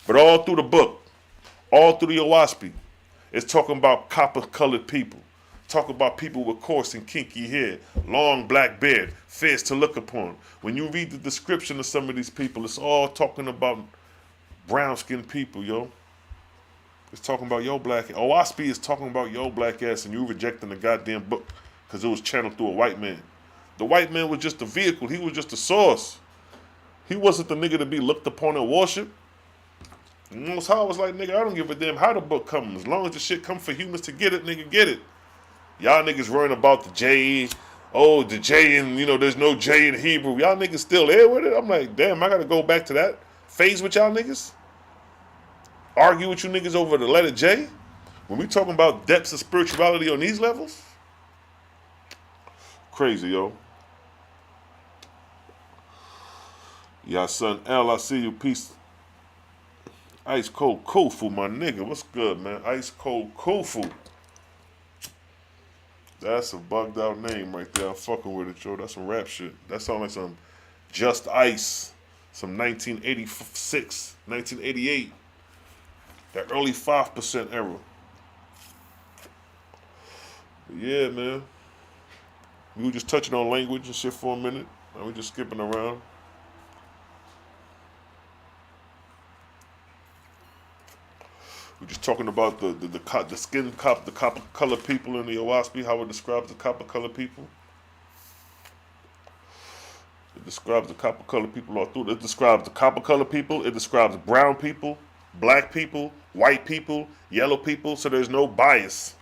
But all through the book, all through the Oahspe, it's talking about copper colored people. Talk about people with coarse and kinky hair, long black beard, fierce to look upon. When you read the description of some of these people, it's all talking about brown-skinned people, yo. It's talking about your black ass. Oahspe is talking about your black ass, and you rejecting the goddamn book because it was channeled through a white man. The white man was just a vehicle. He was just a source. He wasn't the nigga to be looked upon and worshipped. Most High was like, nigga, I don't give a damn how the book comes. As long as the shit come for humans to get it, nigga, get it. Y'all niggas worrying about the J, the J and, there's no J in Hebrew. Y'all niggas still there with it? I'm like, damn, I gotta go back to that phase with y'all niggas? Argue with you niggas over the letter J? When we talking about depths of spirituality on these levels? Crazy, yo. Yeah, son L, I see you. Peace. Ice Cold Kufu, my nigga. What's good, man? Ice Cold Kufu. That's a bugged out name right there. I'm fucking with it, yo. That's some rap shit. That sounds like some Just Ice some 1986, 1988, that early 5% era. But yeah, man. We were just touching on language and shit for a minute. Now we just skipping around. We're just talking about the skin copper, the copper colored people in the Oahspe, how it describes the copper colored people. It describes the copper colored people all through. It describes the copper colored people. It describes brown people, black people, white people, yellow people. So there's no bias.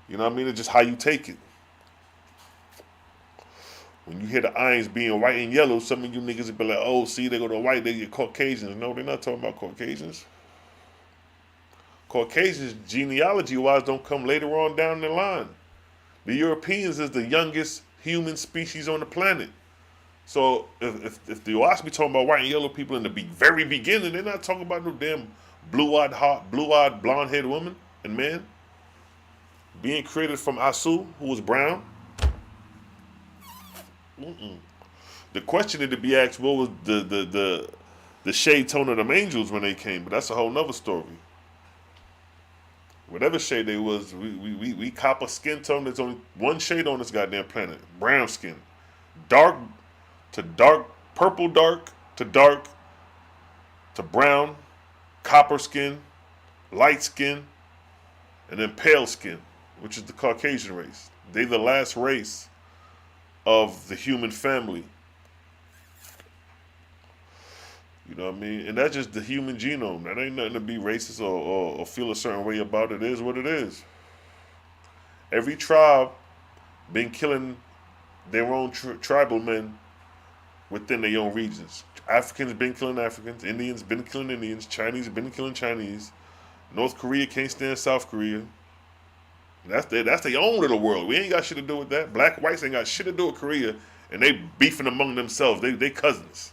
You know what I mean? It's just how you take it. When you hear the irons being white and yellow, some of you niggas will be like, oh, see, they go to white, they get Caucasians. No, they're not talking about Caucasians. Caucasians, genealogy-wise, don't come later on down the line. The Europeans is the youngest human species on the planet. So if the Oahspe talking about white and yellow people in the very beginning, they're not talking about no damn blue-eyed, blonde-haired woman and man being created from Asu, who was brown. The question had to be asked, what was the shade tone of them angels when they came? But that's a whole nother story. Whatever shade they was, we copper skin tone. There's only one shade on this goddamn planet: brown skin, dark to dark, purple dark to brown, copper skin, light skin, and then pale skin, which is the Caucasian race. They the last race of the human family. You know what I mean? And that's just the human genome. That ain't nothing to be racist or feel a certain way about. It is what it is. Every tribe been killing their own tribal men within their own regions. Africans been killing Africans. Indians been killing Indians. Chinese been killing Chinese. North Korea can't stand South Korea. That's their own little world. We ain't got shit to do with that. Black whites ain't got shit to do with Korea, and they beefing among themselves. They cousins.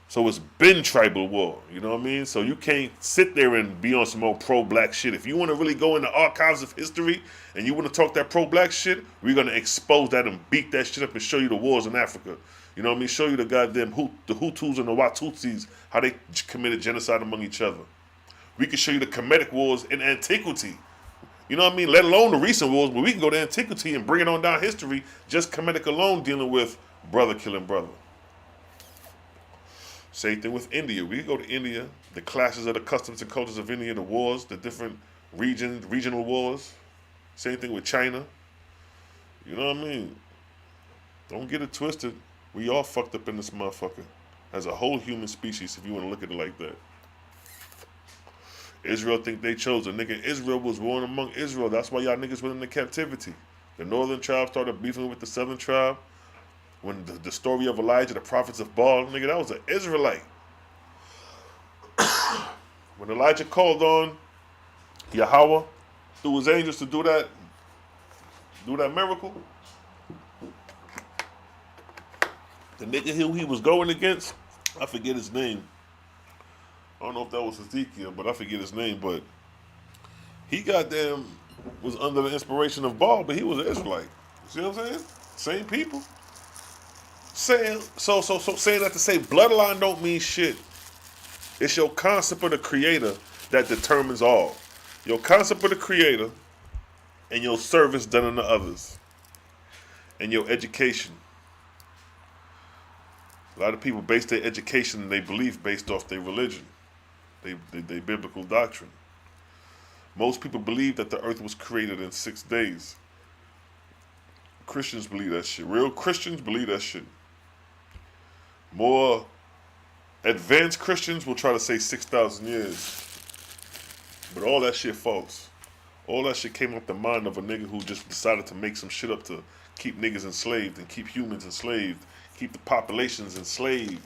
So it's been tribal war, you know what I mean? So you can't sit there and be on some old pro-black shit. If you want to really go in the archives of history and you want to talk that pro-black shit, we're going to expose that and beat that shit up and show you the wars in Africa. You know what I mean? Show you the goddamn the Hutus and the Watutsis, how they committed genocide among each other. We can show you the Kemetic wars in antiquity. You know what I mean? Let alone the recent wars, but we can go to antiquity and bring it on down history, just Kemetic alone dealing with brother killing brother. Same thing with India. We go to India, the clashes of the customs and cultures of India, the wars, the different regional wars. Same thing with China. You know what I mean? Don't get it twisted. We all fucked up in this motherfucker as a whole human species, if you want to look at it like that. Israel think they chose a nigga. Israel was born among Israel. That's why y'all niggas went into captivity. The northern tribe started beefing with the southern tribe. When the story of Elijah, the prophets of Baal, nigga, that was an Israelite. When Elijah called on Yahweh through his angels to do that miracle, the nigga who he was going against, I forget his name. I don't know if that was Ezekiel, but I forget his name. But he goddamn was under the inspiration of Baal, but he was an Israelite. You see what I'm saying? Same people. Saying that to say bloodline don't mean shit. It's your concept of the creator that determines all. Your concept of the creator and your service done unto others. And your education. A lot of people base their education and their belief based off their religion. Their biblical doctrine. Most people believe that the earth was created in 6 days. Christians believe that shit. Real Christians believe that shit. More advanced Christians will try to say 6,000 years. But all that shit false. All that shit came off the mind of a nigga who just decided to make some shit up to keep niggas enslaved and keep humans enslaved, keep the populations enslaved.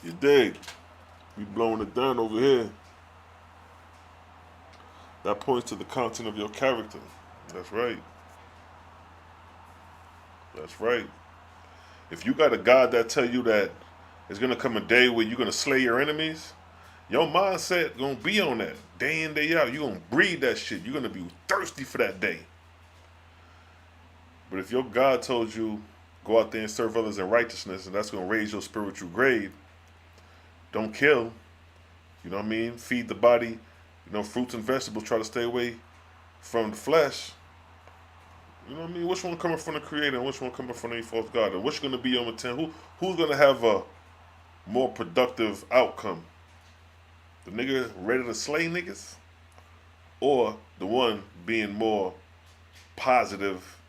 You dig? We blowing it down over here. That points to the content of your character. That's right. That's right. If you got a God that tell you that there's going to come a day where you're going to slay your enemies, your mindset going to be on that day in, day out. You're going to breathe that shit. You're going to be thirsty for that day. But if your God told you, go out there and serve others in righteousness, and that's going to raise your spiritual grade, don't kill, you know what I mean? Feed the body, fruits and vegetables, try to stay away from the flesh. You know what I mean? Which one coming from the Creator and which one coming from the false God? And which going to be your intent? Who's going to have a more productive outcome? The nigga ready to slay niggas? Or the one being more positive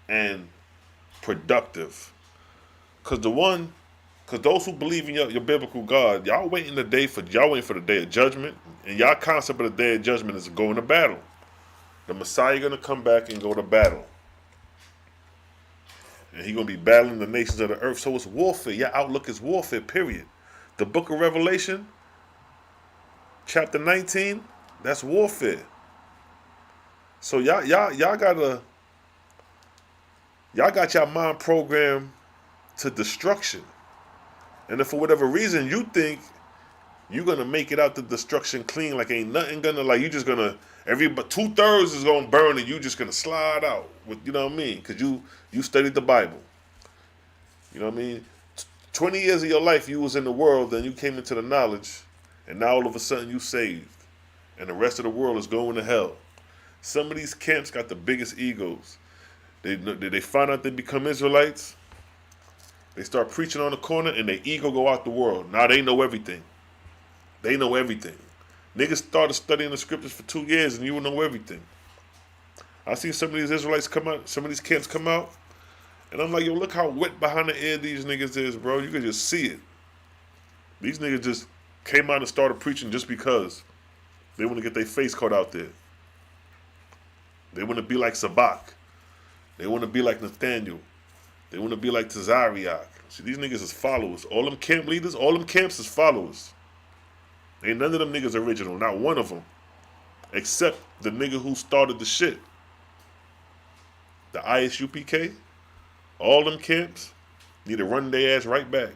and productive? Because those who believe in your biblical God, y'all waiting for the day of judgment, and y'all concept of the day of judgment is going to battle. The Messiah gonna come back and go to battle, and he gonna be battling the nations of the earth. So it's warfare. Your outlook is warfare. Period. The Book of Revelation, chapter 19, that's warfare. So y'all got your mind programmed to destruction. And if for whatever reason you think you're gonna make it out the destruction clean, like ain't nothing gonna, like you just gonna, but 2/3 is gonna burn and you just gonna slide out with, you know what I mean? Because you studied the Bible. You know what I mean? 20 years of your life you was in the world, then you came into the knowledge, and now all of a sudden you saved, and the rest of the world is going to hell. Some of these camps got the biggest egos. They find out they become Israelites. They start preaching on the corner, and their ego go out the world. Now they know everything. They know everything. Niggas started studying the scriptures for 2 years, and you will know everything. I see some of these Israelites come out, some of these camps come out, and I'm like, yo, look how wet behind the ear these niggas is, bro. You can just see it. These niggas just came out and started preaching just because they want to get their face caught out there. They want to be like Sabak. They want to be like Nathaniel. They want to be like Tazariak. See, these niggas is followers. All them camp leaders, all them camps is followers. Ain't none of them niggas original, not one of them. Except the nigga who started the shit. The ISUPK, all them camps need to run their ass right back.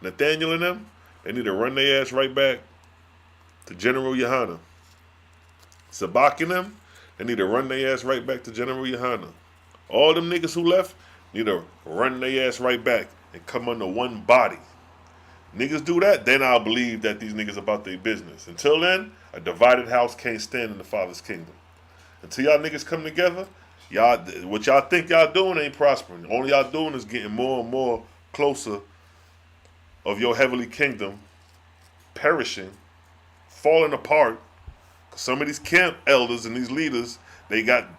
Nathaniel and them, they need to run their ass right back to General Yohana. Sabak and them, they need to run their ass right back to General Yohana. All them niggas who left need to run their ass right back and come under one body. Niggas do that, then I'll believe that these niggas about their business. Until then, a divided house can't stand in the Father's kingdom. Until y'all niggas come together, what y'all think y'all doing ain't prospering. All y'all doing is getting more and more closer of your heavenly kingdom perishing, falling apart. Some of these camp elders and these leaders, they got,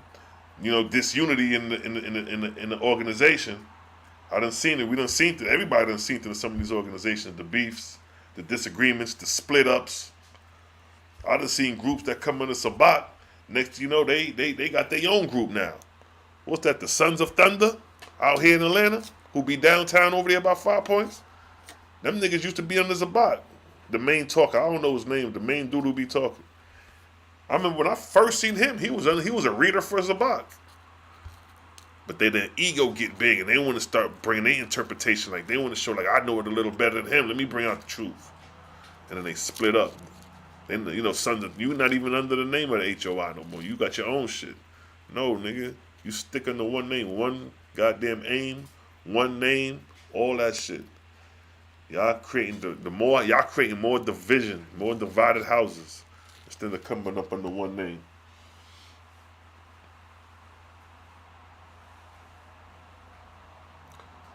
disunity in the organization. I done seen it. We done seen it. Everybody done seen it in some of these organizations. The beefs, the disagreements, the split ups. I done seen groups that come under Sabbat. Next, they got their own group now. What's that? The Sons of Thunder out here in Atlanta, who be downtown over there about 5 points. Them niggas used to be under Sabbat. The main talker, I don't know his name. The main dude who be talking. I remember when I first seen him, he was a reader for Sabbat. But their ego get big and they want to start bringing their interpretation. Like they want to show, like, I know it a little better than him. Let me bring out the truth. And then they split up. Then, Sons of, you not even under the name of the HOI no more. You got your own shit. No, nigga. You stick under one name, one goddamn aim, one name, all that shit. Y'all creating y'all creating more division, more divided houses instead of coming up under one name.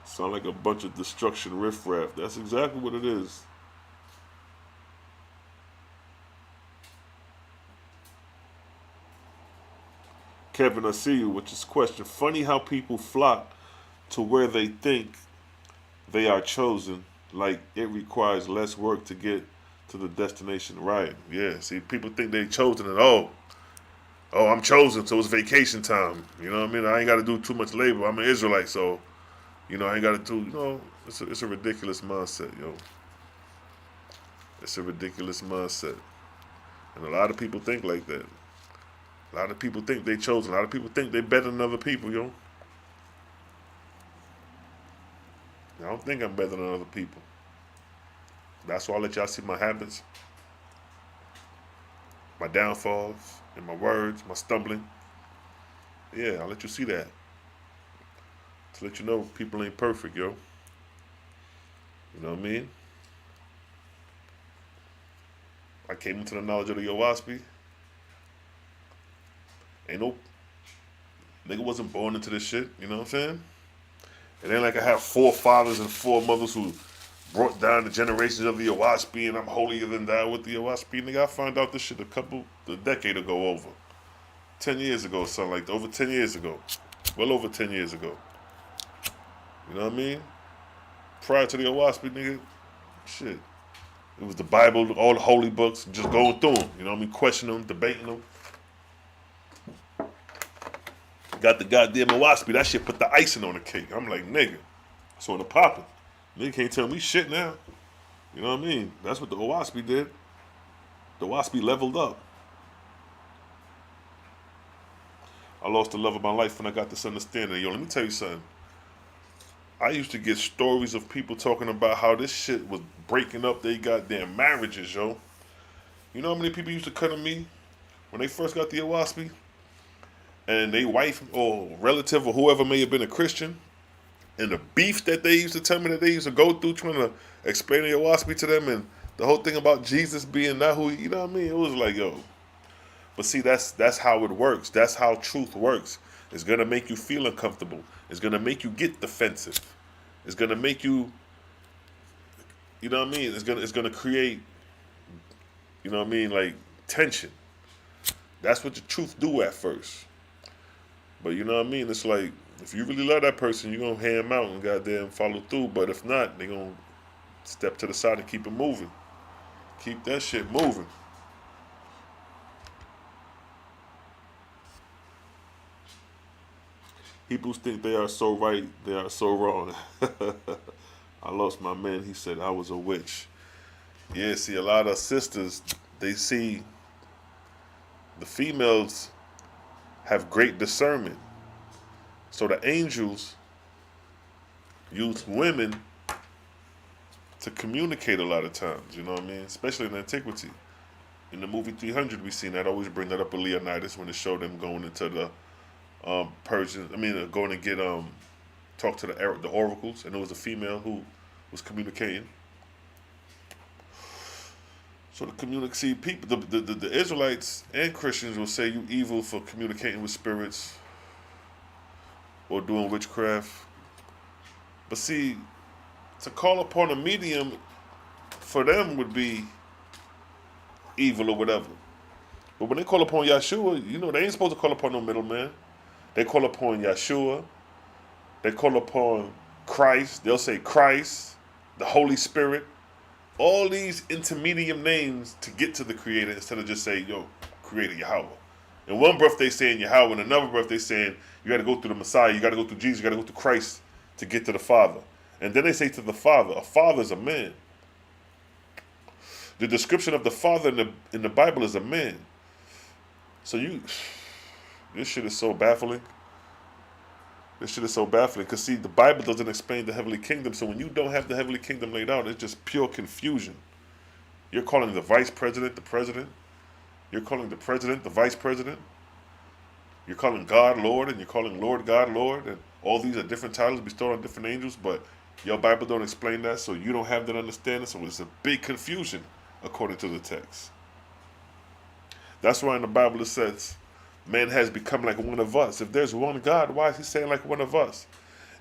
Sound like a bunch of destruction riffraff. That's exactly what it is. Kevin, I see you with this question. Funny how people flock to where they think they are chosen, like it requires less work to get to the destination. Right, yeah. See, people think they chosen and oh, I'm chosen, so it's vacation time. You know what I mean? I ain't got to do too much labor. I'm an Israelite, so, I ain't got to do, it's a ridiculous mindset, yo. It's a ridiculous mindset. And a lot of people think like that. A lot of people think they chosen. A lot of people think they better than other people, yo. I don't think I'm better than other people. That's why I let y'all see my habits, my downfalls, and my words, my stumbling. Yeah, I'll let you see that. To let you know people ain't perfect, yo. You know what I mean? I came into the knowledge of the Oahspe. Ain't no nigga wasn't born into this shit, you know what I'm saying? It ain't like I have 4 fathers and 4 mothers who brought down the generations of the Oahspe and I'm holier than thou with the Oahspe. Nigga, I found out this shit a decade ago over. 10 years ago, something like that. Over 10 years ago. Well over 10 years ago. You know what I mean? Prior to the Oahspe, nigga, shit. It was the Bible, all the holy books, just going through them. You know what I mean? Questioning them, debating them. Got the goddamn Oahspe. That shit put the icing on the cake. I'm like, nigga. So in the poppin'. Nigga can't tell me shit now. You know what I mean? That's what the Oahspe did. The Oahspe leveled up. I lost the love of my life when I got this understanding. Yo, let me tell you something. I used to get stories of people talking about how this shit was breaking up their goddamn marriages, yo. You know how many people used to come to me when they first got the Oahspe? And they wife or relative or whoever may have been a Christian, and the beef that they used to tell me that they used to go through trying to explain the Oahspe to them, and the whole thing about Jesus being not who, you know what I mean? It was like, yo. But see, that's how it works. That's how truth works. It's gonna make you feel uncomfortable. It's gonna make you get defensive. It's gonna make you, you know what I mean? It's gonna create, you know what I mean, like tension. That's what the truth do at first. But you know what I mean? It's like, if you really love that person, you're going to hand them out and goddamn follow through. But if not, they're going to step to the side and keep it moving. Keep that shit moving. Hebrews think they are so right, they are so wrong. I lost my man. He said I was a witch. Yeah, see, a lot of sisters, they see the females have great discernment. So the angels use women to communicate a lot of times, you know what I mean? Especially in antiquity. In the movie 300, we seen that. I always bring that up with Leonidas when it showed them going into the Persian. Going to get talk to the oracles, and it was a female who was communicating. So see, people, the Israelites and Christians will say you evil for communicating with spirits or doing witchcraft. But see, to call upon a medium for them would be evil or whatever. But when they call upon Yeshua, you know, they ain't supposed to call upon no middleman. They call upon Yeshua. They call upon Christ. They'll say Christ, the Holy Spirit. All these intermediate names to get to the Creator instead of just say, yo, Creator Yahweh. In one breath they saying Yahweh, in another breath they saying you got to go through the Messiah, you got to go through Jesus, you got to go through Christ to get to the Father. And then they say to the Father, a father is a man. The description of the Father in the Bible is a man. So this shit is so baffling. This shit is so baffling because see, the Bible doesn't explain the heavenly kingdom. So when you don't have the heavenly kingdom laid out, it's just pure confusion. You're calling the vice president the president. You're calling the president the vice president. You're calling God Lord, and you're calling Lord God Lord, and all these are different titles bestowed on different angels. But your Bible don't explain that, so you don't have that understanding. So it's a big confusion according to the text. That's why in the Bible it says, man has become like one of us. If there's one God, why is he saying like one of us?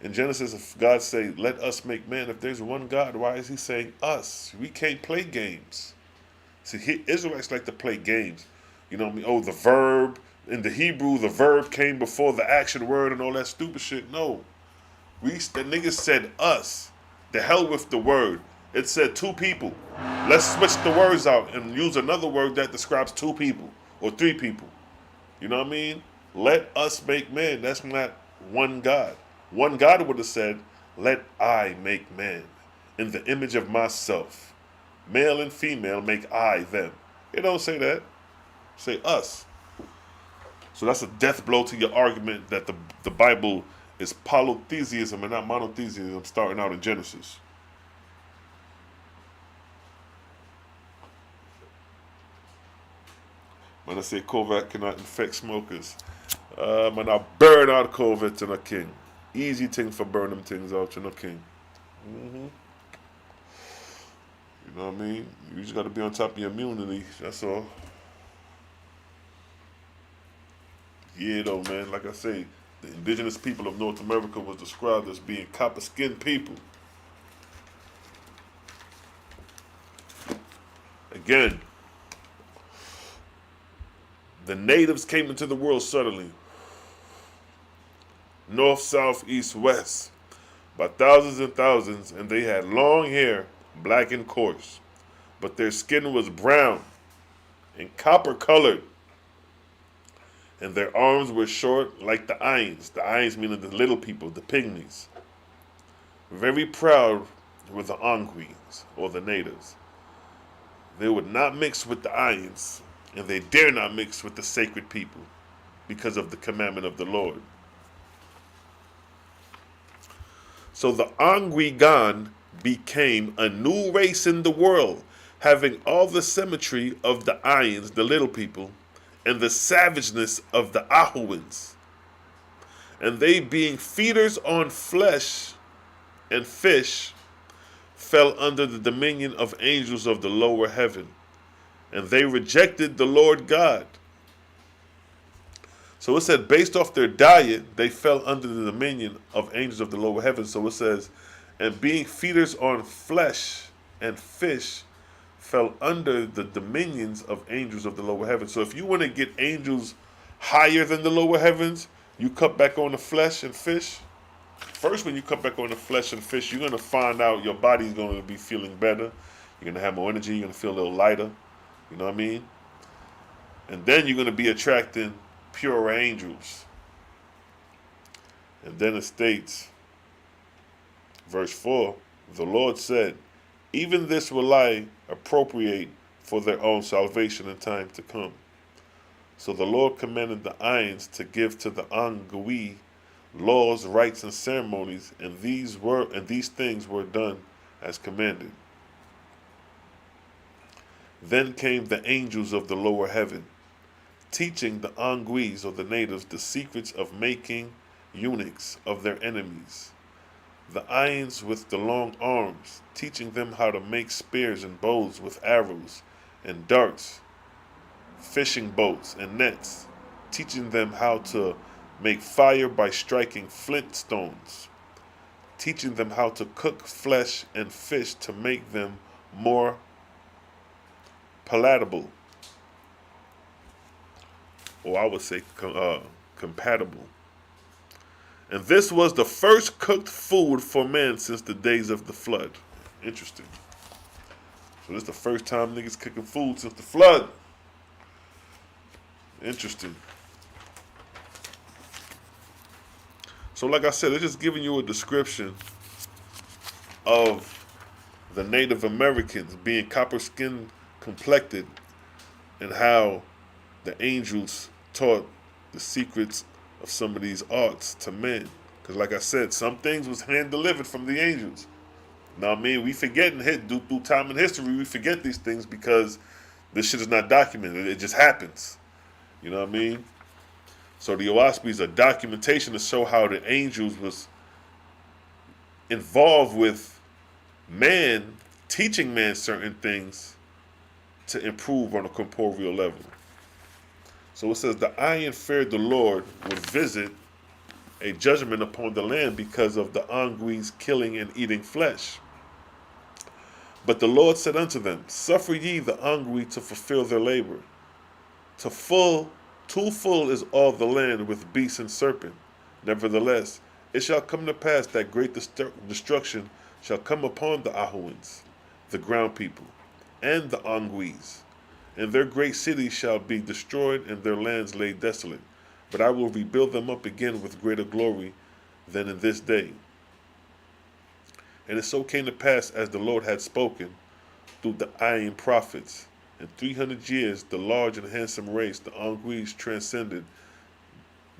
In Genesis, if God say, let us make man, if there's one God, why is he saying us? We can't play games. See, Israelites like to play games. You know what I mean? Oh, the verb. In the Hebrew, the verb came before the action word and all that stupid shit. No. The niggas said us. The hell with the word. It said two people. Let's switch the words out and use another word that describes two people or three people. You know what I mean? Let us make man. That's not one God. One God would have said, let I make man in the image of myself. Male and female make I them. It don't say that. Say us. So that's a death blow to your argument that the Bible is polytheism and not monotheism starting out in Genesis. When I say COVID cannot infect smokers, man, I burn out COVID and a king. Easy thing for burn them things out, you know, King. You know what I mean? You just got to be on top of your immunity. That's all. Yeah, though, man. Like I say, the indigenous people of North America was described as being copper-skinned people. Again, the natives came into the world suddenly. North, south, east, west, by thousands and thousands, and they had long hair, black and coarse, but their skin was brown and copper colored, and their arms were short like the Ayans. The Ayans meaning the little people, the pygmies. Very proud were the Anguis, or the natives. They would not mix with the Ayans, and they dare not mix with the sacred people because of the commandment of the Lord. So the Anguigan became a new race in the world, having all the symmetry of the Ayans, the little people, and the savageness of the Ahuans. And they, being feeders on flesh and fish, fell under the dominion of angels of the lower heaven. And they rejected the Lord God. So it said, based off their diet, they fell under the dominion of angels of the lower heaven. So it says, and being feeders on flesh and fish, fell under the dominions of angels of the lower heavens. So if you want to get angels higher than the lower heavens, you cut back on the flesh and fish. First, when you cut back on the flesh and fish, you're going to find out your body's going to be feeling better. You're going to have more energy. You're going to feel a little lighter. You know what I mean? And then you're going to be attracting pure angels. And then it states, verse 4, the Lord said, even this will I appropriate for their own salvation in time to come. So the Lord commanded the Ayans to give to the Angui laws, rites, and ceremonies, and these things were done as commanded. Then came the angels of the lower heaven, teaching the Anguis, or the natives, the secrets of making eunuchs of their enemies. The Ayans with the long arms, teaching them how to make spears and bows with arrows and darts, fishing boats and nets, teaching them how to make fire by striking flint stones, teaching them how to cook flesh and fish to make them more palatable, or I would say compatible. And this was the first cooked food for man since the days of the flood. Interesting. So this is the first time niggas cooking food since the flood. Interesting. So like I said, it's just giving you a description of the Native Americans being copper-skinned complected and how the angels taught the secrets of some of these arts to men. Because like I said, some things was hand-delivered from the angels. Now, I mean, we forget through time and history, we forget these things because this shit is not documented. It just happens. You know what I mean? So the Oahspe is a documentation to show how the angels was involved with man, teaching man certain things to improve on a corporeal level. So it says, the Ayan feared the Lord would visit a judgment upon the land because of the Anguis killing and eating flesh. But the Lord said unto them, suffer ye the Angui to fulfill their labor. Too full is all the land with beast and serpent. Nevertheless, it shall come to pass that great destruction shall come upon the Ahuans, the ground people, and the Anguis. And their great cities shall be destroyed, and their lands laid desolate. But I will rebuild them up again with greater glory than in this day. And it so came to pass, as the Lord had spoken through the Ayin prophets. In 300 years, the large and handsome race, the Anguis, transcended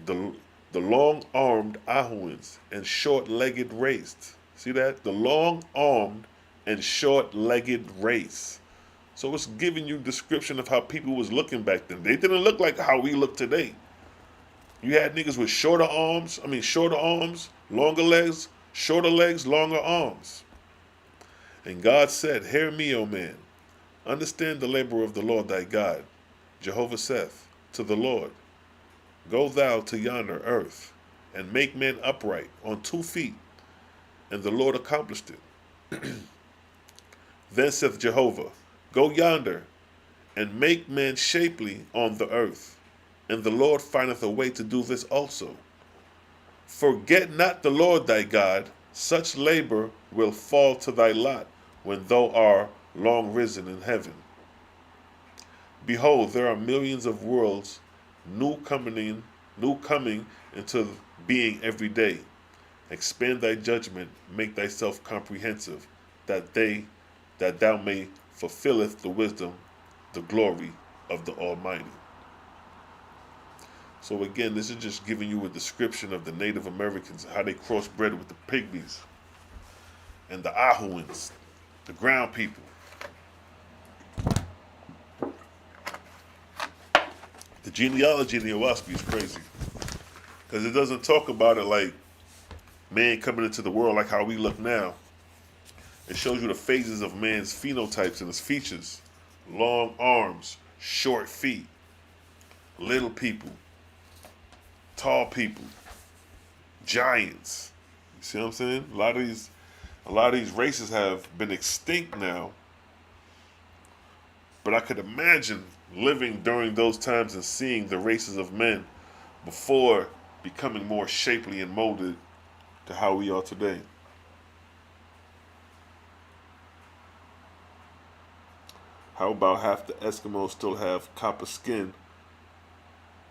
the long-armed Ahuans and short-legged race. See that? The long-armed and short-legged race. So it's giving you description of how people was looking back then. They didn't look like how we look today. You had niggas with shorter arms, Longer legs, shorter legs, longer arms. And God said, Hear me, O man. Understand the labor of the Lord thy God. Jehovah saith to the Lord, Go thou to yonder earth, and make men upright on 2 feet. And the Lord accomplished it. Then saith Jehovah, Go yonder, and make men shapely on the earth. And the Lord findeth a way to do this also. Forget not the Lord thy God, such labor will fall to thy lot when thou art long risen in heaven. Behold, there are millions of worlds new coming into being every day. Expand thy judgment, make thyself comprehensive, that thou may fulfilleth the wisdom, the glory of the Almighty. So again, this is just giving you a description of the Native Americans, how they crossbred with the Pygmies and the Ahuans, the ground people. The genealogy in the Oahspe is crazy, because it doesn't talk about it like man coming into the world like how we look now. It shows you the phases of man's phenotypes and his features. Long arms, short feet, little people, tall people, giants. You see what I'm saying? A lot of these races have been extinct now. But I could imagine living during those times and seeing the races of men before becoming more shapely and molded to how we are today. How about half the Eskimos still have copper skin,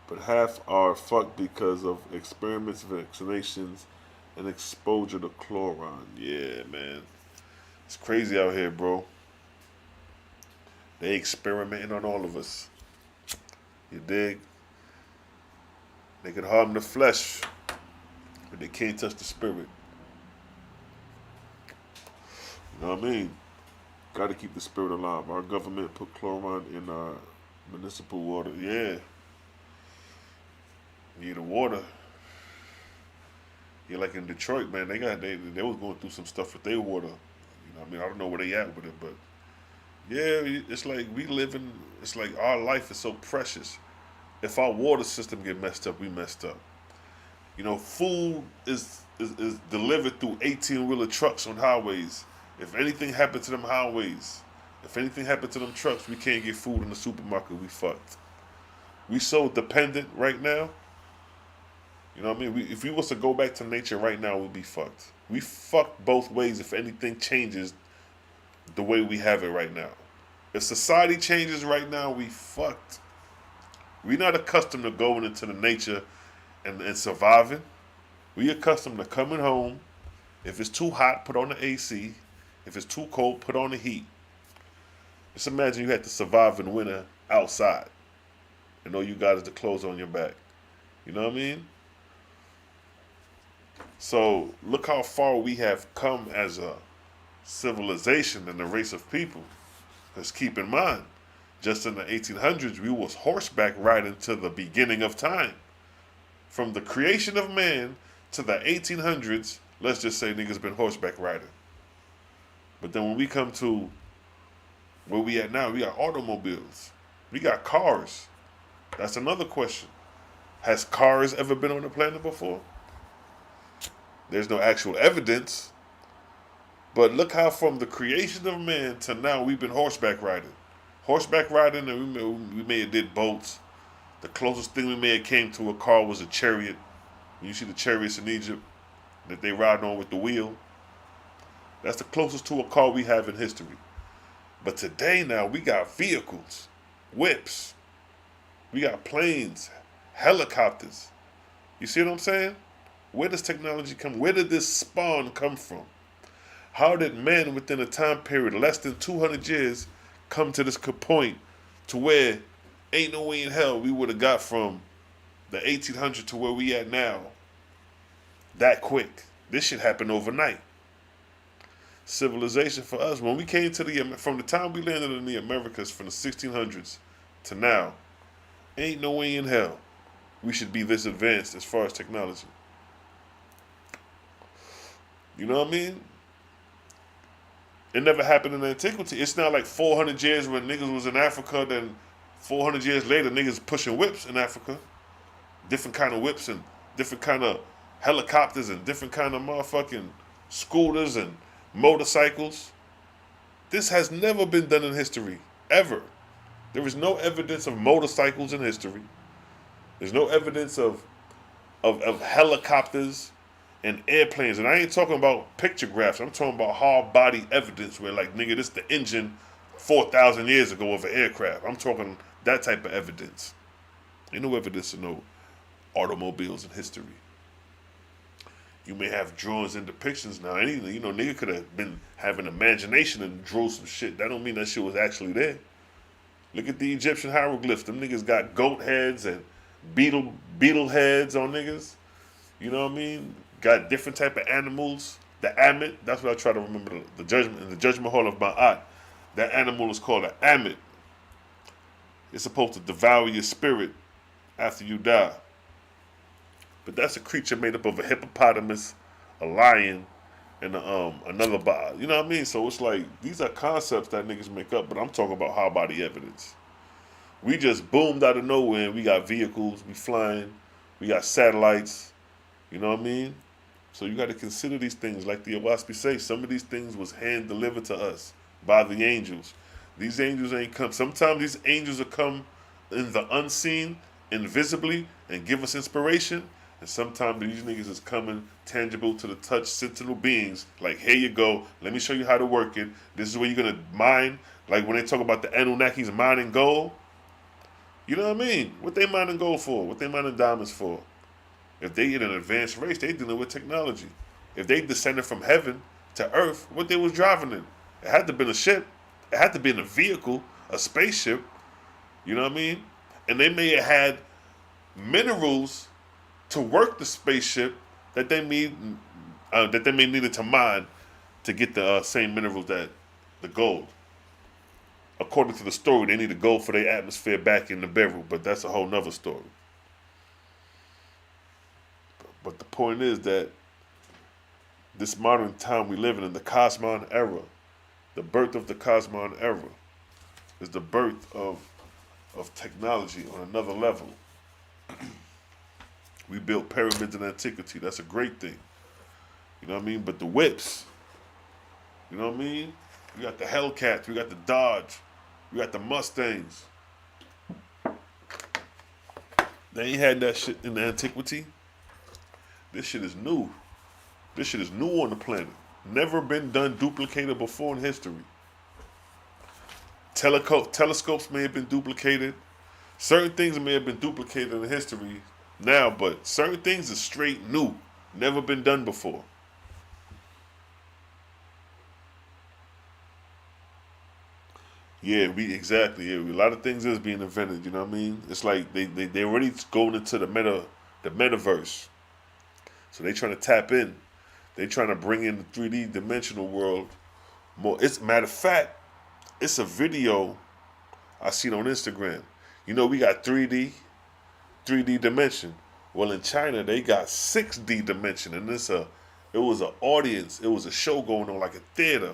but half are fucked because of experiments, vaccinations, and exposure to chloron? Yeah, man. It's crazy out here, bro. They experimenting on all of us. You dig? They can harm the flesh, but they can't touch the spirit. You know what I mean? Got to keep the spirit alive. Our government put chloron in our municipal water. Yeah. The water. Yeah, like in Detroit, man, they was going through some stuff with their water. You know what I mean? I don't know where they at with it, but yeah, it's like it's like our life is so precious. If our water system get messed up, we messed up. You know, food is delivered through 18-wheeler trucks on highways. If anything happened to them highways, if anything happened to them trucks, we can't get food in the supermarket, we fucked. We so dependent right now. You know what I mean? If we was to go back to nature right now, we'd be fucked. We fucked both ways if anything changes the way we have it right now. If society changes right now, we fucked. We're not accustomed to going into the nature and surviving. We accustomed to coming home. If it's too hot, put on the AC. If it's too cold, put on the heat. Just imagine you had to survive in winter outside, and all you got is the clothes on your back. You know what I mean? So look how far we have come as a civilization and a race of people. Because keep in mind, just in the 1800s, we was horseback riding to the beginning of time. From the creation of man to the 1800s, let's just say niggas been horseback riding. But then when we come to where we at now, we got automobiles. We got cars. That's another question. Has cars ever been on the planet before? There's no actual evidence. But look how from the creation of man to now we've been horseback riding. Horseback riding, and we may have did boats. The closest thing we may have came to a car was a chariot. You see the chariots in Egypt that they ride on with the wheel. That's the closest to a car we have in history. But today now we got vehicles, whips. We got planes, helicopters. You see what I'm saying? Where does technology come? Where did this spawn come from? How did man within a time period less than 200 years come to this point to where ain't no way in hell we would have got from the 1800s to where we at now that quick? This shit happened overnight. Civilization for us, when we came to from the time we landed in the Americas from the 1600s to now, ain't no way in hell we should be this advanced as far as technology. You know what I mean? It never happened in antiquity. It's not like 400 years when niggas was in Africa, then 400 years later niggas pushing whips in Africa. Different kind of whips and different kind of helicopters and different kind of motherfucking scooters and motorcycles. This has never been done in history, ever. There is no evidence of motorcycles in history. There's no evidence of helicopters and airplanes. And I ain't talking about pictographs. I'm talking about hard body evidence where, like, nigga, this is the engine 4,000 years ago of an aircraft. I'm talking that type of evidence. Ain't no evidence of no automobiles in history. You may have drawings and depictions now. Anything, you know, nigga could have been having imagination and drew some shit. That don't mean that shit was actually there. Look at the Egyptian hieroglyphs. Them niggas got goat heads and beetle heads on niggas. You know what I mean? Got different type of animals. The Amit, that's what I try to remember. The judgment in the judgment hall of Ma'at. That animal is called an Amit. It's supposed to devour your spirit after you die. But that's a creature made up of a hippopotamus, a lion, and another body. You know what I mean? So it's like, these are concepts that niggas make up, but I'm talking about hard body evidence. We just boomed out of nowhere and we got vehicles, we flying, we got satellites. You know what I mean? So you got to consider these things. Like the Oahspe say, some of these things was hand delivered to us by the angels. These angels ain't come. Sometimes these angels will come in the unseen, invisibly, and give us inspiration. And sometimes these niggas is coming tangible to the touch, sentinel beings. Like, here you go. Let me show you how to work it. This is where you're going to mine. Like when they talk about the Anunnakis mining gold. You know what I mean? What they mining gold for? What they mining diamonds for? If they in an advanced race, they dealing with technology. If they descended from heaven to earth, what they was driving in? It had to be a ship. It had to be in a vehicle, a spaceship. You know what I mean? And they may have had minerals to work the spaceship that they may needed to mine to get the same minerals that the gold. According to the story, they need the gold for their atmosphere back in the barrel, but that's a whole nother story. But the point is that this modern time we live in the Cosmon era, the birth of the Cosmon era, is the birth of technology on another level. We built pyramids in antiquity. That's a great thing. You know what I mean? But the whips, you know what I mean? We got the Hellcats, we got the Dodge, we got the Mustangs. They ain't had that shit in the antiquity. This shit is new. This shit is new on the planet. Never been done, duplicated before in history. Telescopes may have been duplicated. Certain things may have been duplicated in history now, but certain things are straight new. Never been done before. Yeah, exactly. Yeah, a lot of things is being invented. You know what I mean? It's like they already going into the metaverse. So they trying to tap in. They trying to bring in the 3D dimensional world more. It's matter of fact, it's a video I seen on Instagram. You know, we got 3D dimension. Well, in China they got 6D dimension, and it was an audience. It was a show going on like a theater,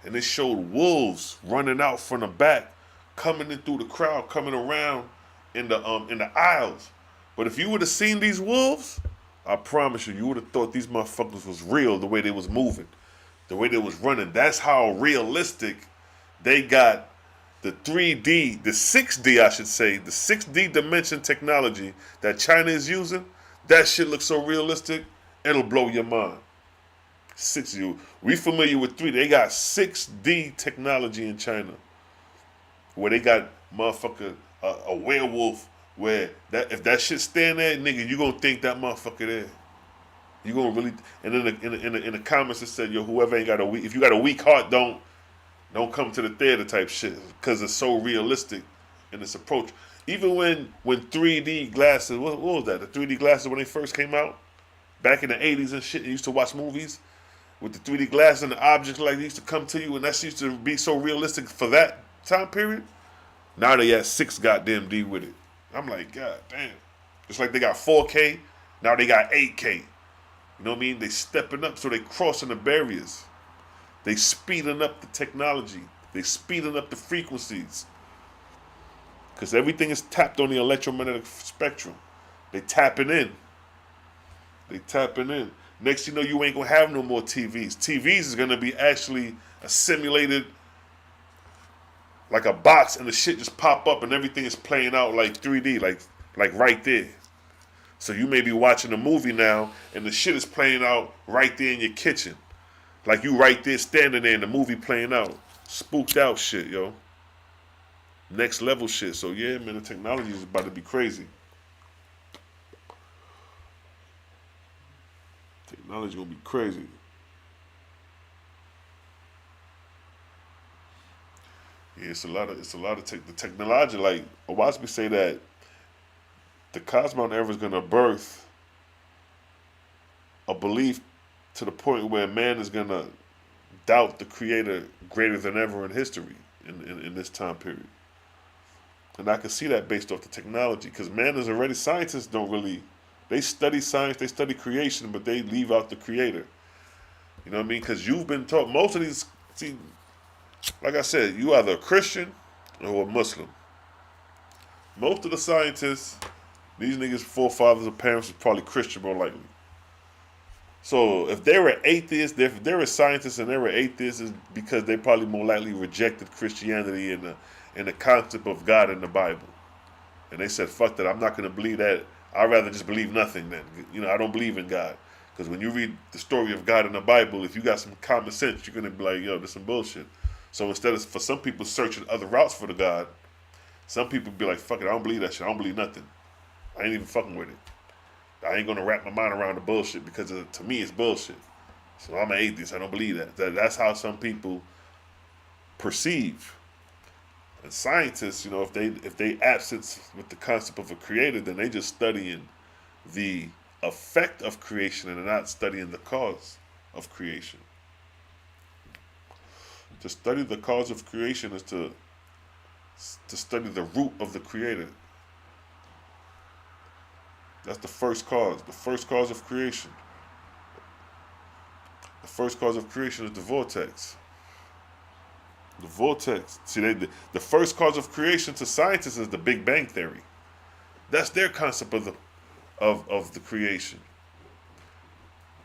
and it showed wolves running out from the back, coming in through the crowd, coming around in the aisles. But if you would have seen these wolves, I promise you would have thought these motherfuckers was real, the way they was moving, the way they was running. That's how realistic they got the 3D, the 6D, I should say, the 6D dimension technology that China is using. That shit looks so realistic, it'll blow your mind. 6D. We familiar with 3D. They got 6D technology in China, where they got motherfucker a werewolf. Where that if that shit stand there, nigga, you gonna think that motherfucker there. You gonna really, and in the comments it said, yo, whoever ain't got a weak, if you got a weak heart, don't come to the theater type shit, because it's so realistic in its approach. Even when 3D glasses, what was that? The 3D glasses when they first came out back in the 80s and shit. You used to watch movies with the 3D glasses and the objects like they used to come to you, and that used to be so realistic for that time period. Now they at 6 goddamn D with it. I'm like, God damn. It's like they got 4K, now they got 8K. You know what I mean? They stepping up, so they crossing the barriers. They speeding up the technology. They speeding up the frequencies. Because everything is tapped on the electromagnetic spectrum. They tapping in. They tapping in. Next you know, you ain't going to have no more TVs. TVs is going to be actually a simulated, like a box, and the shit just pop up and everything is playing out like 3D, like right there. So you may be watching a movie now and the shit is playing out right there in your kitchen. Like you right there standing there and the movie playing out. Spooked out shit, yo. Next level shit. So yeah, man, the technology is about to be crazy. Technology gonna be crazy. Yeah, it's a lot of the technology. Like Oahspe say that the Cosmology era is gonna birth a belief to the point where man is gonna doubt the Creator greater than ever in history in this time period. And I can see that based off the technology, because man is already, scientists don't really, they study science, they study creation, but they leave out the Creator. You know what I mean? Because you've been taught, most of these, see, like I said, you either a Christian or a Muslim. Most of the scientists, these niggas' forefathers or parents was probably Christian, more likely. So if they were atheists, if they were scientists and they were atheists, it's because they probably more likely rejected Christianity and the concept of God in the Bible. And they said, fuck that, I'm not going to believe that. I'd rather just believe nothing then. You know, I don't believe in God. Because when you read the story of God in the Bible, if you got some common sense, you're going to be like, yo, this is some bullshit. So instead of, for some people, searching other routes for the God, some people be like, fuck it, I don't believe that shit. I don't believe nothing. I ain't even fucking with it. I ain't going to wrap my mind around the bullshit because to me it's bullshit. So I'm an atheist. I don't believe that. That's how some people perceive. And scientists, you know, if they absence with the concept of a creator, then they just studying the effect of creation and they're not studying the cause of creation. To study the cause of creation is to study the root of the creator. That's the first cause of creation. The first cause of creation is the vortex. The vortex. See, the first cause of creation to scientists is the Big Bang Theory. That's their concept of the creation.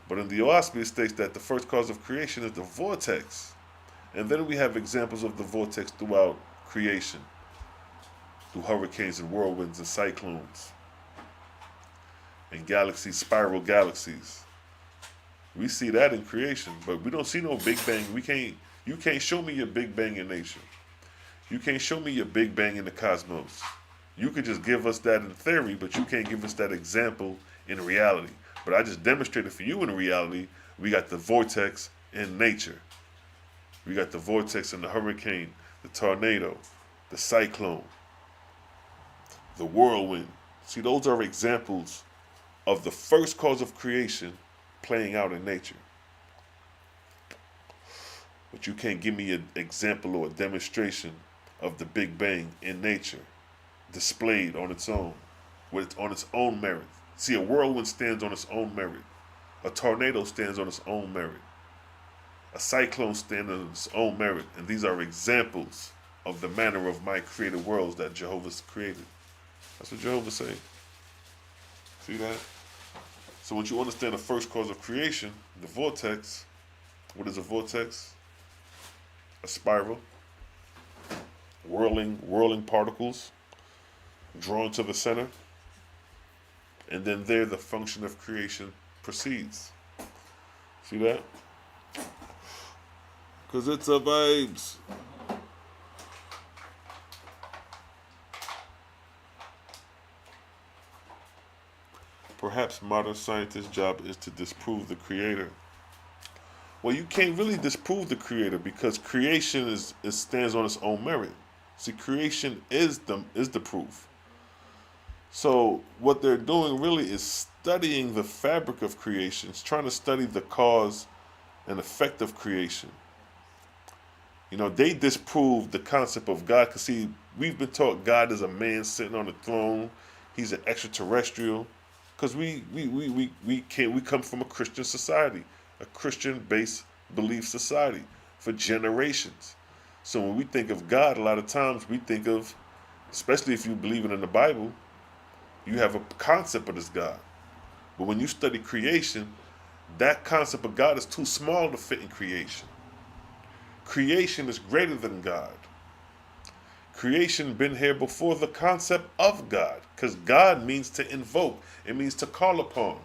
But in the Oahspe, it states that the first cause of creation is the vortex. And then we have examples of the vortex throughout creation, through hurricanes and whirlwinds and cyclones, and galaxies, spiral galaxies. We see that in creation, but we don't see no Big Bang. You can't show me your Big Bang in nature. You can't show me your Big Bang in the cosmos. You could just give us that in theory, but you can't give us that example in reality. But I just demonstrated for you in reality, we got the vortex in nature. We got the vortex in the hurricane, the tornado, the cyclone, the whirlwind. See, those are examples of the first cause of creation playing out in nature. But you can't give me an example or a demonstration of the Big Bang in nature, displayed on its own, on its own merit. See, a whirlwind stands on its own merit. A tornado stands on its own merit. A cyclone stands on its own merit. And these are examples of the manner of my created worlds that Jehovah's created. That's what Jehovah say. See that? So once you understand the first cause of creation, the vortex, what is a vortex? A spiral, whirling particles drawn to the center, and then there the function of creation proceeds. See that? Because it's a vibes. Perhaps modern scientists' job is to disprove the creator. Well, you can't really disprove the creator because creation stands on its own merit. See, creation is the proof. So what they're doing really is studying the fabric of creation. It's trying to study the cause and effect of creation. You know, they disprove the concept of God because, see, we've been taught God is a man sitting on a throne. He's an extraterrestrial Because we come from a Christian society, a Christian-based belief society for generations. So when we think of God, a lot of times we think of, especially if you believe it in the Bible, you have a concept of this God. But when you study creation, that concept of God is too small to fit in creation. Creation is greater than God. Creation been here before the concept of God, because God means to invoke. It means to call upon.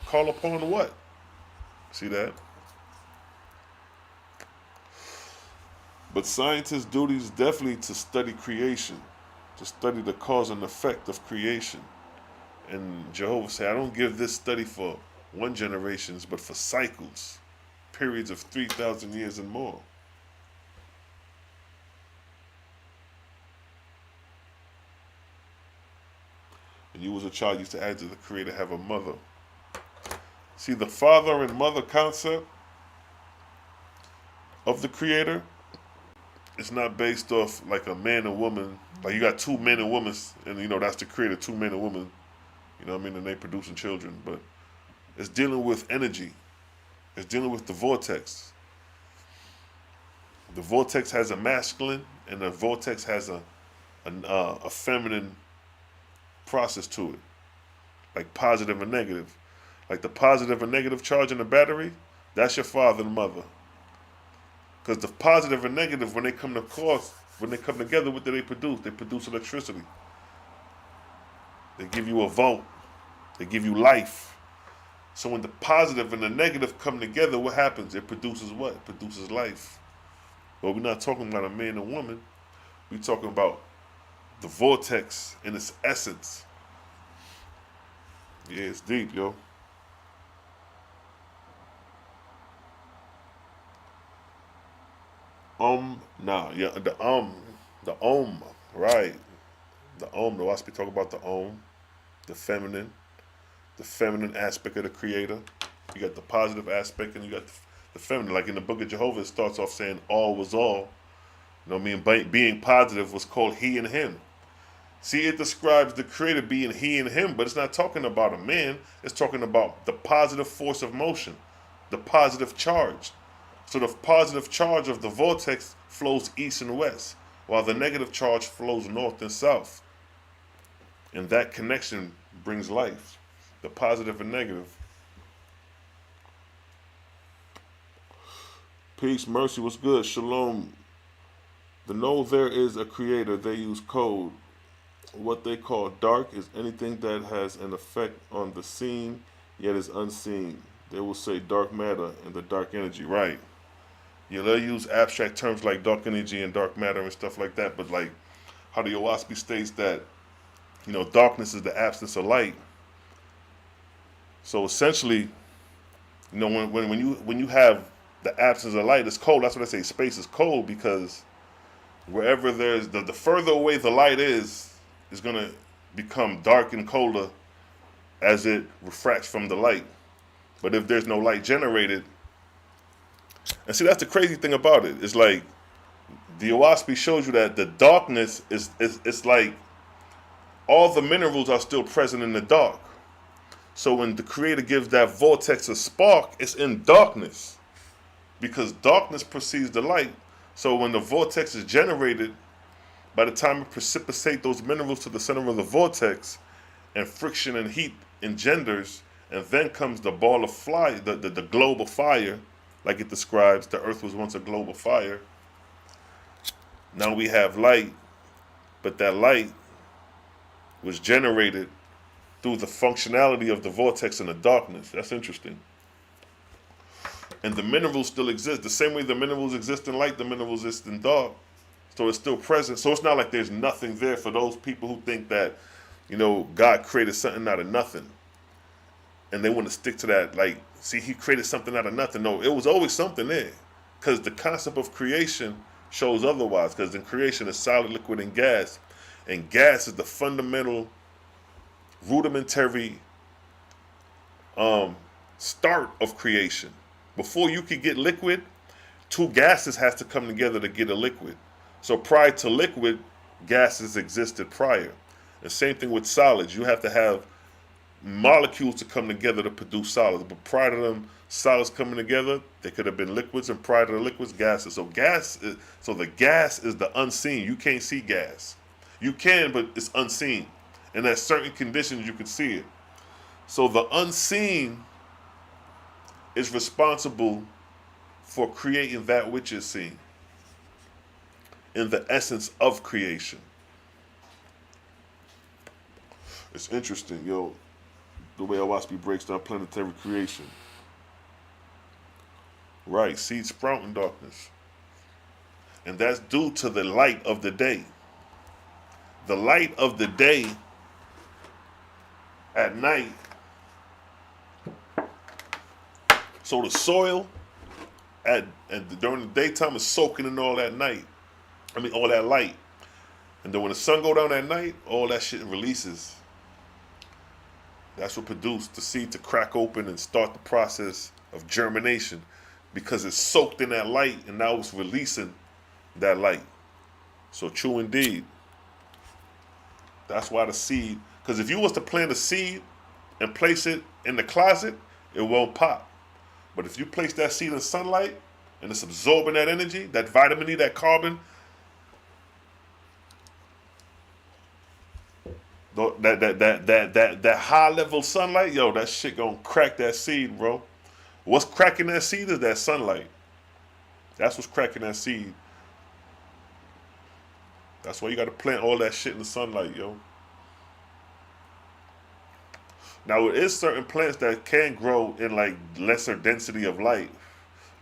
Call upon what? See that? But scientists' duty is definitely to study creation, to study the cause and effect of creation. And Jehovah said, I don't give this study for one generations, but for cycles, periods of 3,000 years and more. And you as a child used to add to the Creator have a mother. See, the father and mother concept of the Creator, it's not based off like a man and woman. Like you got two men and women, and that's the Creator, two men and women. You know what I mean? And they producing children. But it's dealing with energy. It's dealing with the vortex. The vortex has a masculine, and the vortex has a feminine process to it, like positive and negative. Like the positive and negative charge in the battery, that's your father and mother. Because the positive and negative, when they come together, what do they produce? They produce electricity. They give you a volt. They give you life. So when the positive and the negative come together, what happens? It produces what? It produces life. But we're not talking about a man and woman. We're talking about the vortex in its essence. Yeah, it's deep, yo. The right. The Oahspe talk about the the feminine aspect of the Creator. You got the positive aspect, and you got the feminine. Like in the Book of Jehovah, it starts off saying all was all. You know what I mean? Being positive was called he and him. See, it describes the Creator being he and him, but it's not talking about a man. It's talking about the positive force of motion, the positive charge. So the positive charge of the vortex flows east and west, while the negative charge flows north and south. And that connection brings life, the positive and negative. Peace, mercy, what's good? Shalom. To know there is a Creator, they use code. What they call dark is anything that has an effect on the seen, yet is unseen. They will say dark matter and the dark energy, right? Yeah, they'll use abstract terms like dark energy and dark matter and stuff like that, but like how the Oahspe states that, darkness is the absence of light. So essentially, when you have the absence of light, it's cold. That's what I say. Space is cold because wherever there's the further away the light is gonna become dark and colder as it refracts from the light. But if there's no light generated, and see, that's the crazy thing about it. It's like the Oahspe shows you that the darkness is it's like all the minerals are still present in the dark. So when the Creator gives that vortex a spark, it's in darkness because darkness precedes the light. So when the vortex is generated, by the time it precipitates those minerals to the center of the vortex, and friction and heat engenders, and then comes the ball of fire, the globe of fire, like it describes, the earth was once a globe of fire. Now we have light, but that light was generated through the functionality of the vortex in the darkness. That's interesting. And the minerals still exist. The same way the minerals exist in light, the minerals exist in dark. So it's still present. So it's not like there's nothing there for those people who think that, God created something out of nothing. And they want to stick to that, like, see, he created something out of nothing. No, it was always something there. Because the concept of creation shows otherwise. Because in creation is solid, liquid, and gas. And gas is the fundamental, rudimentary start of creation. Before you could get liquid, two gases has to come together to get a liquid. So prior to liquid, gases existed prior. The same thing with solids. You have to have molecules to come together to produce solids. But prior to them solids coming together, they could have been liquids, and prior to the liquids, gases. So the gas is the unseen. You can't see gas. You can, but it's unseen. And at certain conditions, you can see it. So the unseen is responsible for creating that which is seen in the essence of creation. It's interesting, yo, the way Oahspe breaks down planetary creation. Right, seeds sprout in darkness. And that's due to the light of the day. The light of the day at night. So the soil during the daytime is soaking in all that all that light. And then when the sun go down at night, all that shit releases. That's what produced the seed to crack open and start the process of germination, because it's soaked in that light and now it's releasing that light. So true indeed. That's why the seed, because if you was to plant a seed and place it in the closet, it won't pop. But if you place that seed in sunlight and it's absorbing that energy, that vitamin E, that carbon, that high level sunlight, yo, that shit gonna crack that seed, bro. What's cracking that seed is that sunlight. That's what's cracking that seed. That's why you gotta plant all that shit in the sunlight, yo. Now, it is certain plants that can grow in like lesser density of light.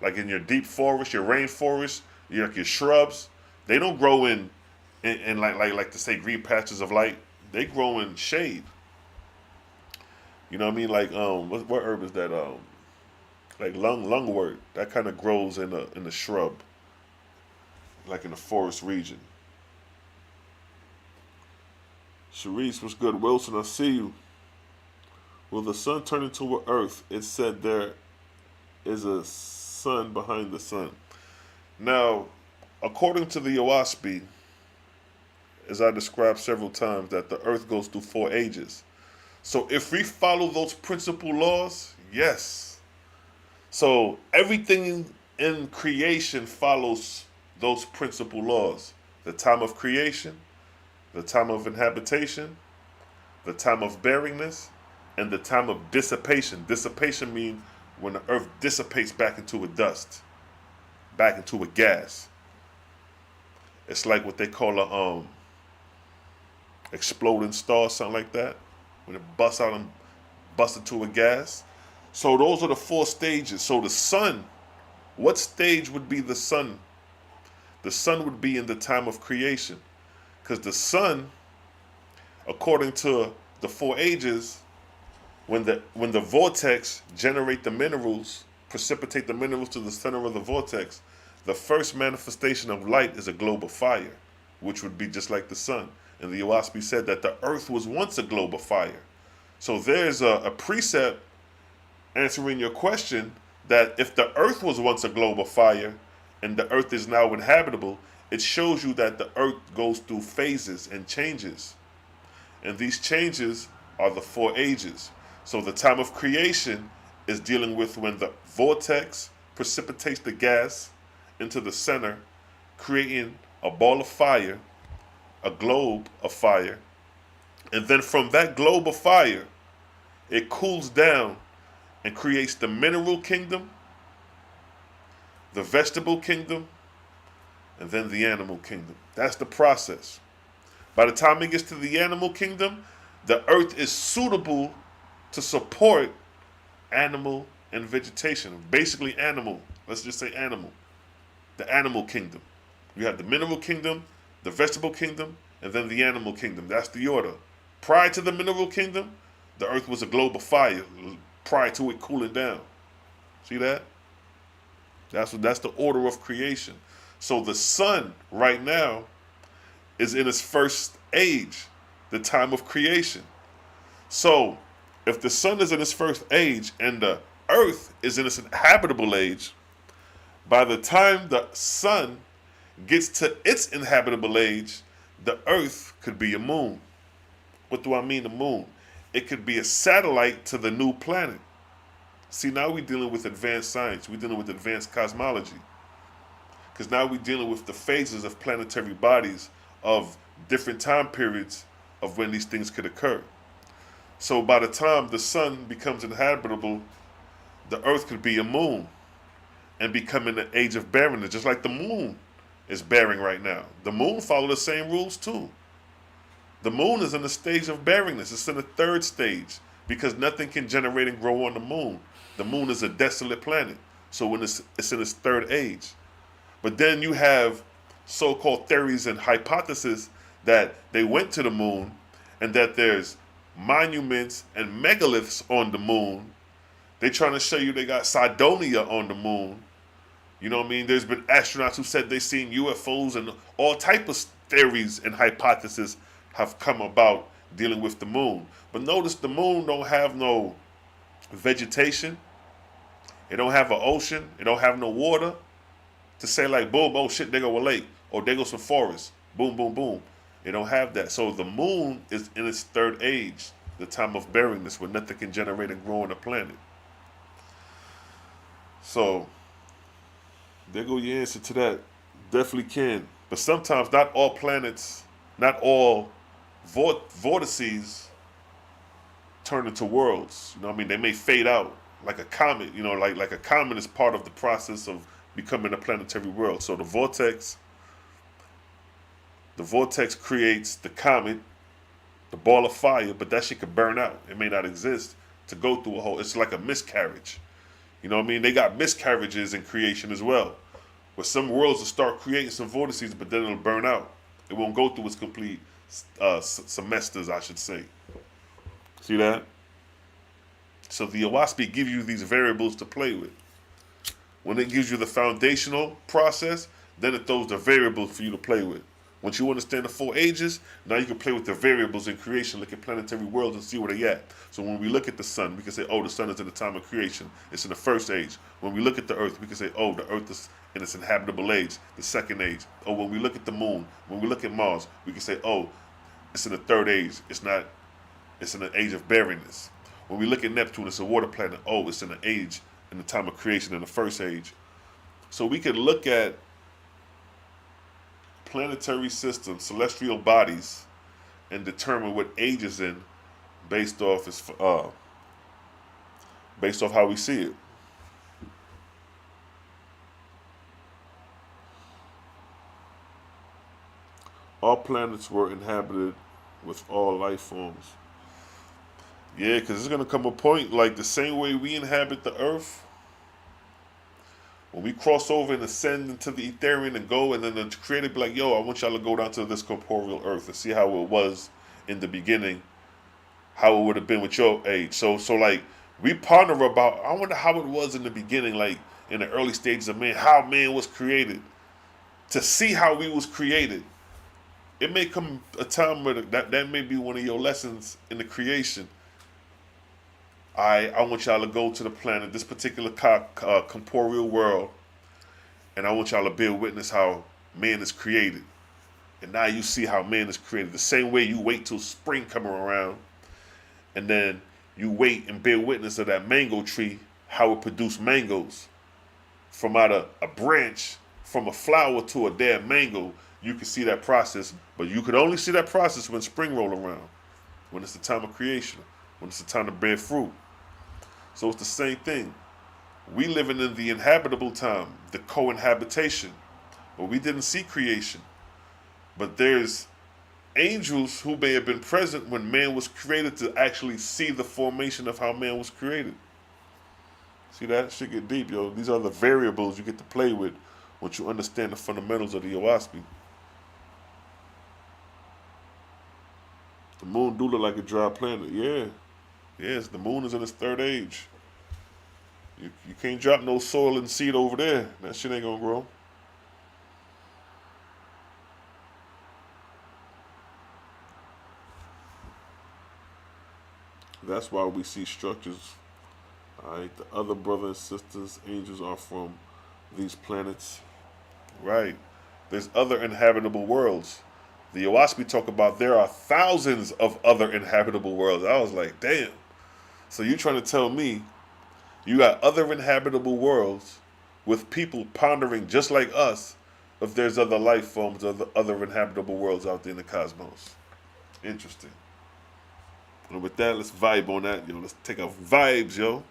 Like in your deep forest, your rainforest, your shrubs. They don't grow in like to say green patches of light. They grow in shade. You know what I mean? Like what herb is that? Like lungwort. That kind of grows in the shrub. Like in the forest region. Sharice, what's good? Wilson, I see you. Will the sun turn into an earth? It said there is a sun behind the sun. Now, according to the Oahspe, as I described several times, that the earth goes through 4 ages. So if we follow those principal laws, yes. So everything in creation follows those principal laws. The time of creation, the time of inhabitation, the time of bearingness, and the time of dissipation. Dissipation means when the earth dissipates back into a dust, back into a gas. It's like what they call a exploding star, something like that. When it busts out and busts into a gas. So those are the 4 stages. So the sun, what stage would be the sun? The sun would be in the time of creation. Because the sun, according to the 4 ages, when the vortex generate the minerals, precipitate the minerals to the center of the vortex, the first manifestation of light is a globe of fire, which would be just like the sun. And the Oahspe said that the earth was once a globe of fire. So there's a precept answering your question that if the earth was once a globe of fire and the earth is now inhabitable, it shows you that the earth goes through phases and changes. And these changes are the 4 ages. So the time of creation is dealing with when the vortex precipitates the gas into the center, creating a ball of fire, a globe of fire. And then from that globe of fire, it cools down and creates the mineral kingdom, the vegetable kingdom, and then the animal kingdom. That's the process. By the time it gets to the animal kingdom, the earth is suitable to support animal and vegetation. Basically animal. Let's just say animal. The animal kingdom. You have the mineral kingdom, the vegetable kingdom, and then the animal kingdom. That's the order. Prior to the mineral kingdom, the earth was a globe of fire prior to it cooling down. See that? That's the order of creation. So the sun right now is in its first age, the time of creation. So if the sun is in its first age and the earth is in its inhabitable age, by the time the sun gets to its inhabitable age, the earth could be a moon. What do I mean, a moon? it could be a satellite to the new planet. See, now we're dealing with advanced science. We're dealing with advanced cosmology. Because now we're dealing with the phases of planetary bodies of different time periods of when these things could occur. So by the time the sun becomes inhabitable, the earth could be a moon and become in the age of barrenness, just like the moon is barren right now. The moon follows the same rules too. The moon is in the stage of barrenness. It's in the third stage because nothing can generate and grow on the moon. The moon is a desolate planet. So when it's in its third age. But then you have so-called theories and hypotheses that they went to the moon and that there's monuments and megaliths on the moon. They're trying to show you they got Cydonia on the moon. You know what I mean? There's been astronauts who said they seen UFOs, and all type of theories and hypotheses have come about dealing with the moon. But notice the moon don't have no vegetation. It don't have an ocean. It don't have no water to say like, boom, oh shit, there go a lake. Or there goes some forest. Boom, boom, boom. It don't have that. So the moon is in its third age, the time of barrenness, where nothing can generate and grow on the planet. So there go your answer to that. Definitely can. But sometimes not all planets, not all vortices turn into worlds. You know what I mean? They may fade out like a comet. You know, like a comet is part of the process of becoming a planetary world. So the vortex creates the comet, the ball of fire, but that shit could burn out. It may not exist to go through a whole. It's like a miscarriage. You know what I mean? They got miscarriages in creation as well, where some worlds will start creating some vortices, but then it'll burn out. It won't go through its complete semesters, I should say. See that? So the Oahspe gives you these variables to play with. When it gives you the foundational process, then it throws the variables for you to play with. Once you understand the 4 ages, now you can play with the variables in creation, look at planetary worlds and see where they're at. So when we look at the sun, we can say, oh, the sun is in the time of creation. It's in the first age. When we look at the earth, we can say, oh, the earth is in its inhabitable age, the second age. Oh, when we look at the moon, when we look at Mars, we can say, oh, it's in the third age. It's in the age of barrenness. When we look at Neptune, it's a water planet. Oh, it's in the age, in the time of creation, in the first age. So we can look at planetary systems, celestial bodies, and determine what age is in based off how we see it. All planets were inhabited with all life forms. Yeah, because there's going to come a point, like the same way we inhabit the earth, when we cross over and ascend into the Etherean and go, and then the creator be like, yo, I want y'all to go down to this corporeal earth and see how it was in the beginning, how it would have been with your age. So like, we ponder about, I wonder how it was in the beginning, like in the early stages of man, how man was created, to see how we was created. It may come a time where that may be one of your lessons in the creation. I want y'all to go to the planet, this particular corporeal world, and I want y'all to bear witness how man is created. And now you see how man is created. The same way you wait till spring coming around, and then you wait and bear witness of that mango tree, how it produced mangoes. From out of a branch, from a flower to a damn mango, you can see that process, but you could only see that process when spring roll around, when it's the time of creation, when it's the time to bear fruit. So it's the same thing. We living in the inhabitable time, the co-inhabitation, but we didn't see creation. But there's angels who may have been present when man was created to actually see the formation of how man was created. See, that shit get deep, yo. These are the variables you get to play with once you understand the fundamentals of the Oahspe. The moon do look like a dry planet, yeah. Yes, the moon is in its third age. You can't drop no soil and seed over there. That shit ain't gonna grow. That's why we see structures. Alright, the other brothers and sisters, angels, are from these planets. Right. There's other inhabitable worlds. The Oahspe talk about there are thousands of other inhabitable worlds. I was like, damn. So you trying to tell me you got other inhabitable worlds with people pondering just like us if there's other life forms, other inhabitable worlds out there in the cosmos. Interesting. And with that, let's vibe on that, yo. Let's take our vibes, yo.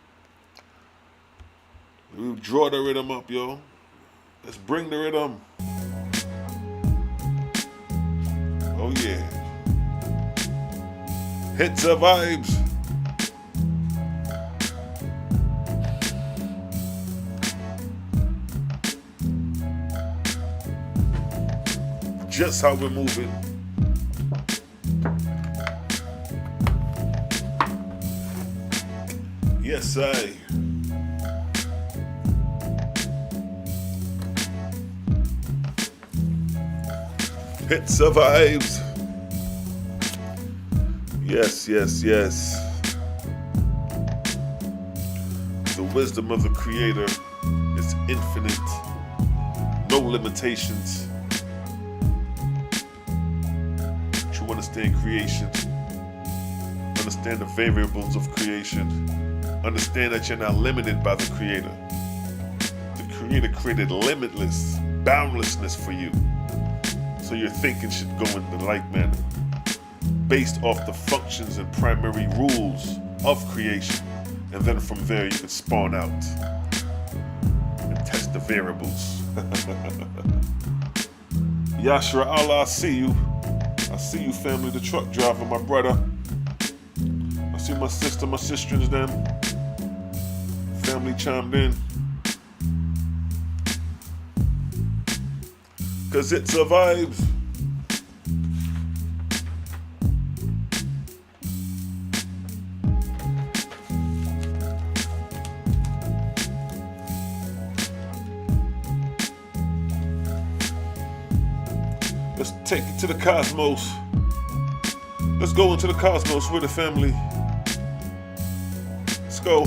We draw the rhythm up, yo. Let's bring the rhythm. Oh yeah. Hits the vibes. Just how we're moving. Yes, I. It survives. Yes, yes, yes. The wisdom of the Creator is infinite. No limitations. To understand creation, understand the variables of creation, understand that you're not limited by the Creator. The Creator created limitless, boundlessness for you. So your thinking should go in the like manner, based off the functions and primary rules of creation. And then from there you can spawn out and test the variables. Yashra Allah, I see you. I see you, family, the truck driver, my brother. I see my sister, my sistrins, them. Family chimed in. Cause it survives. Let's take it to the cosmos. Let's go into the cosmos with the family. Let's go.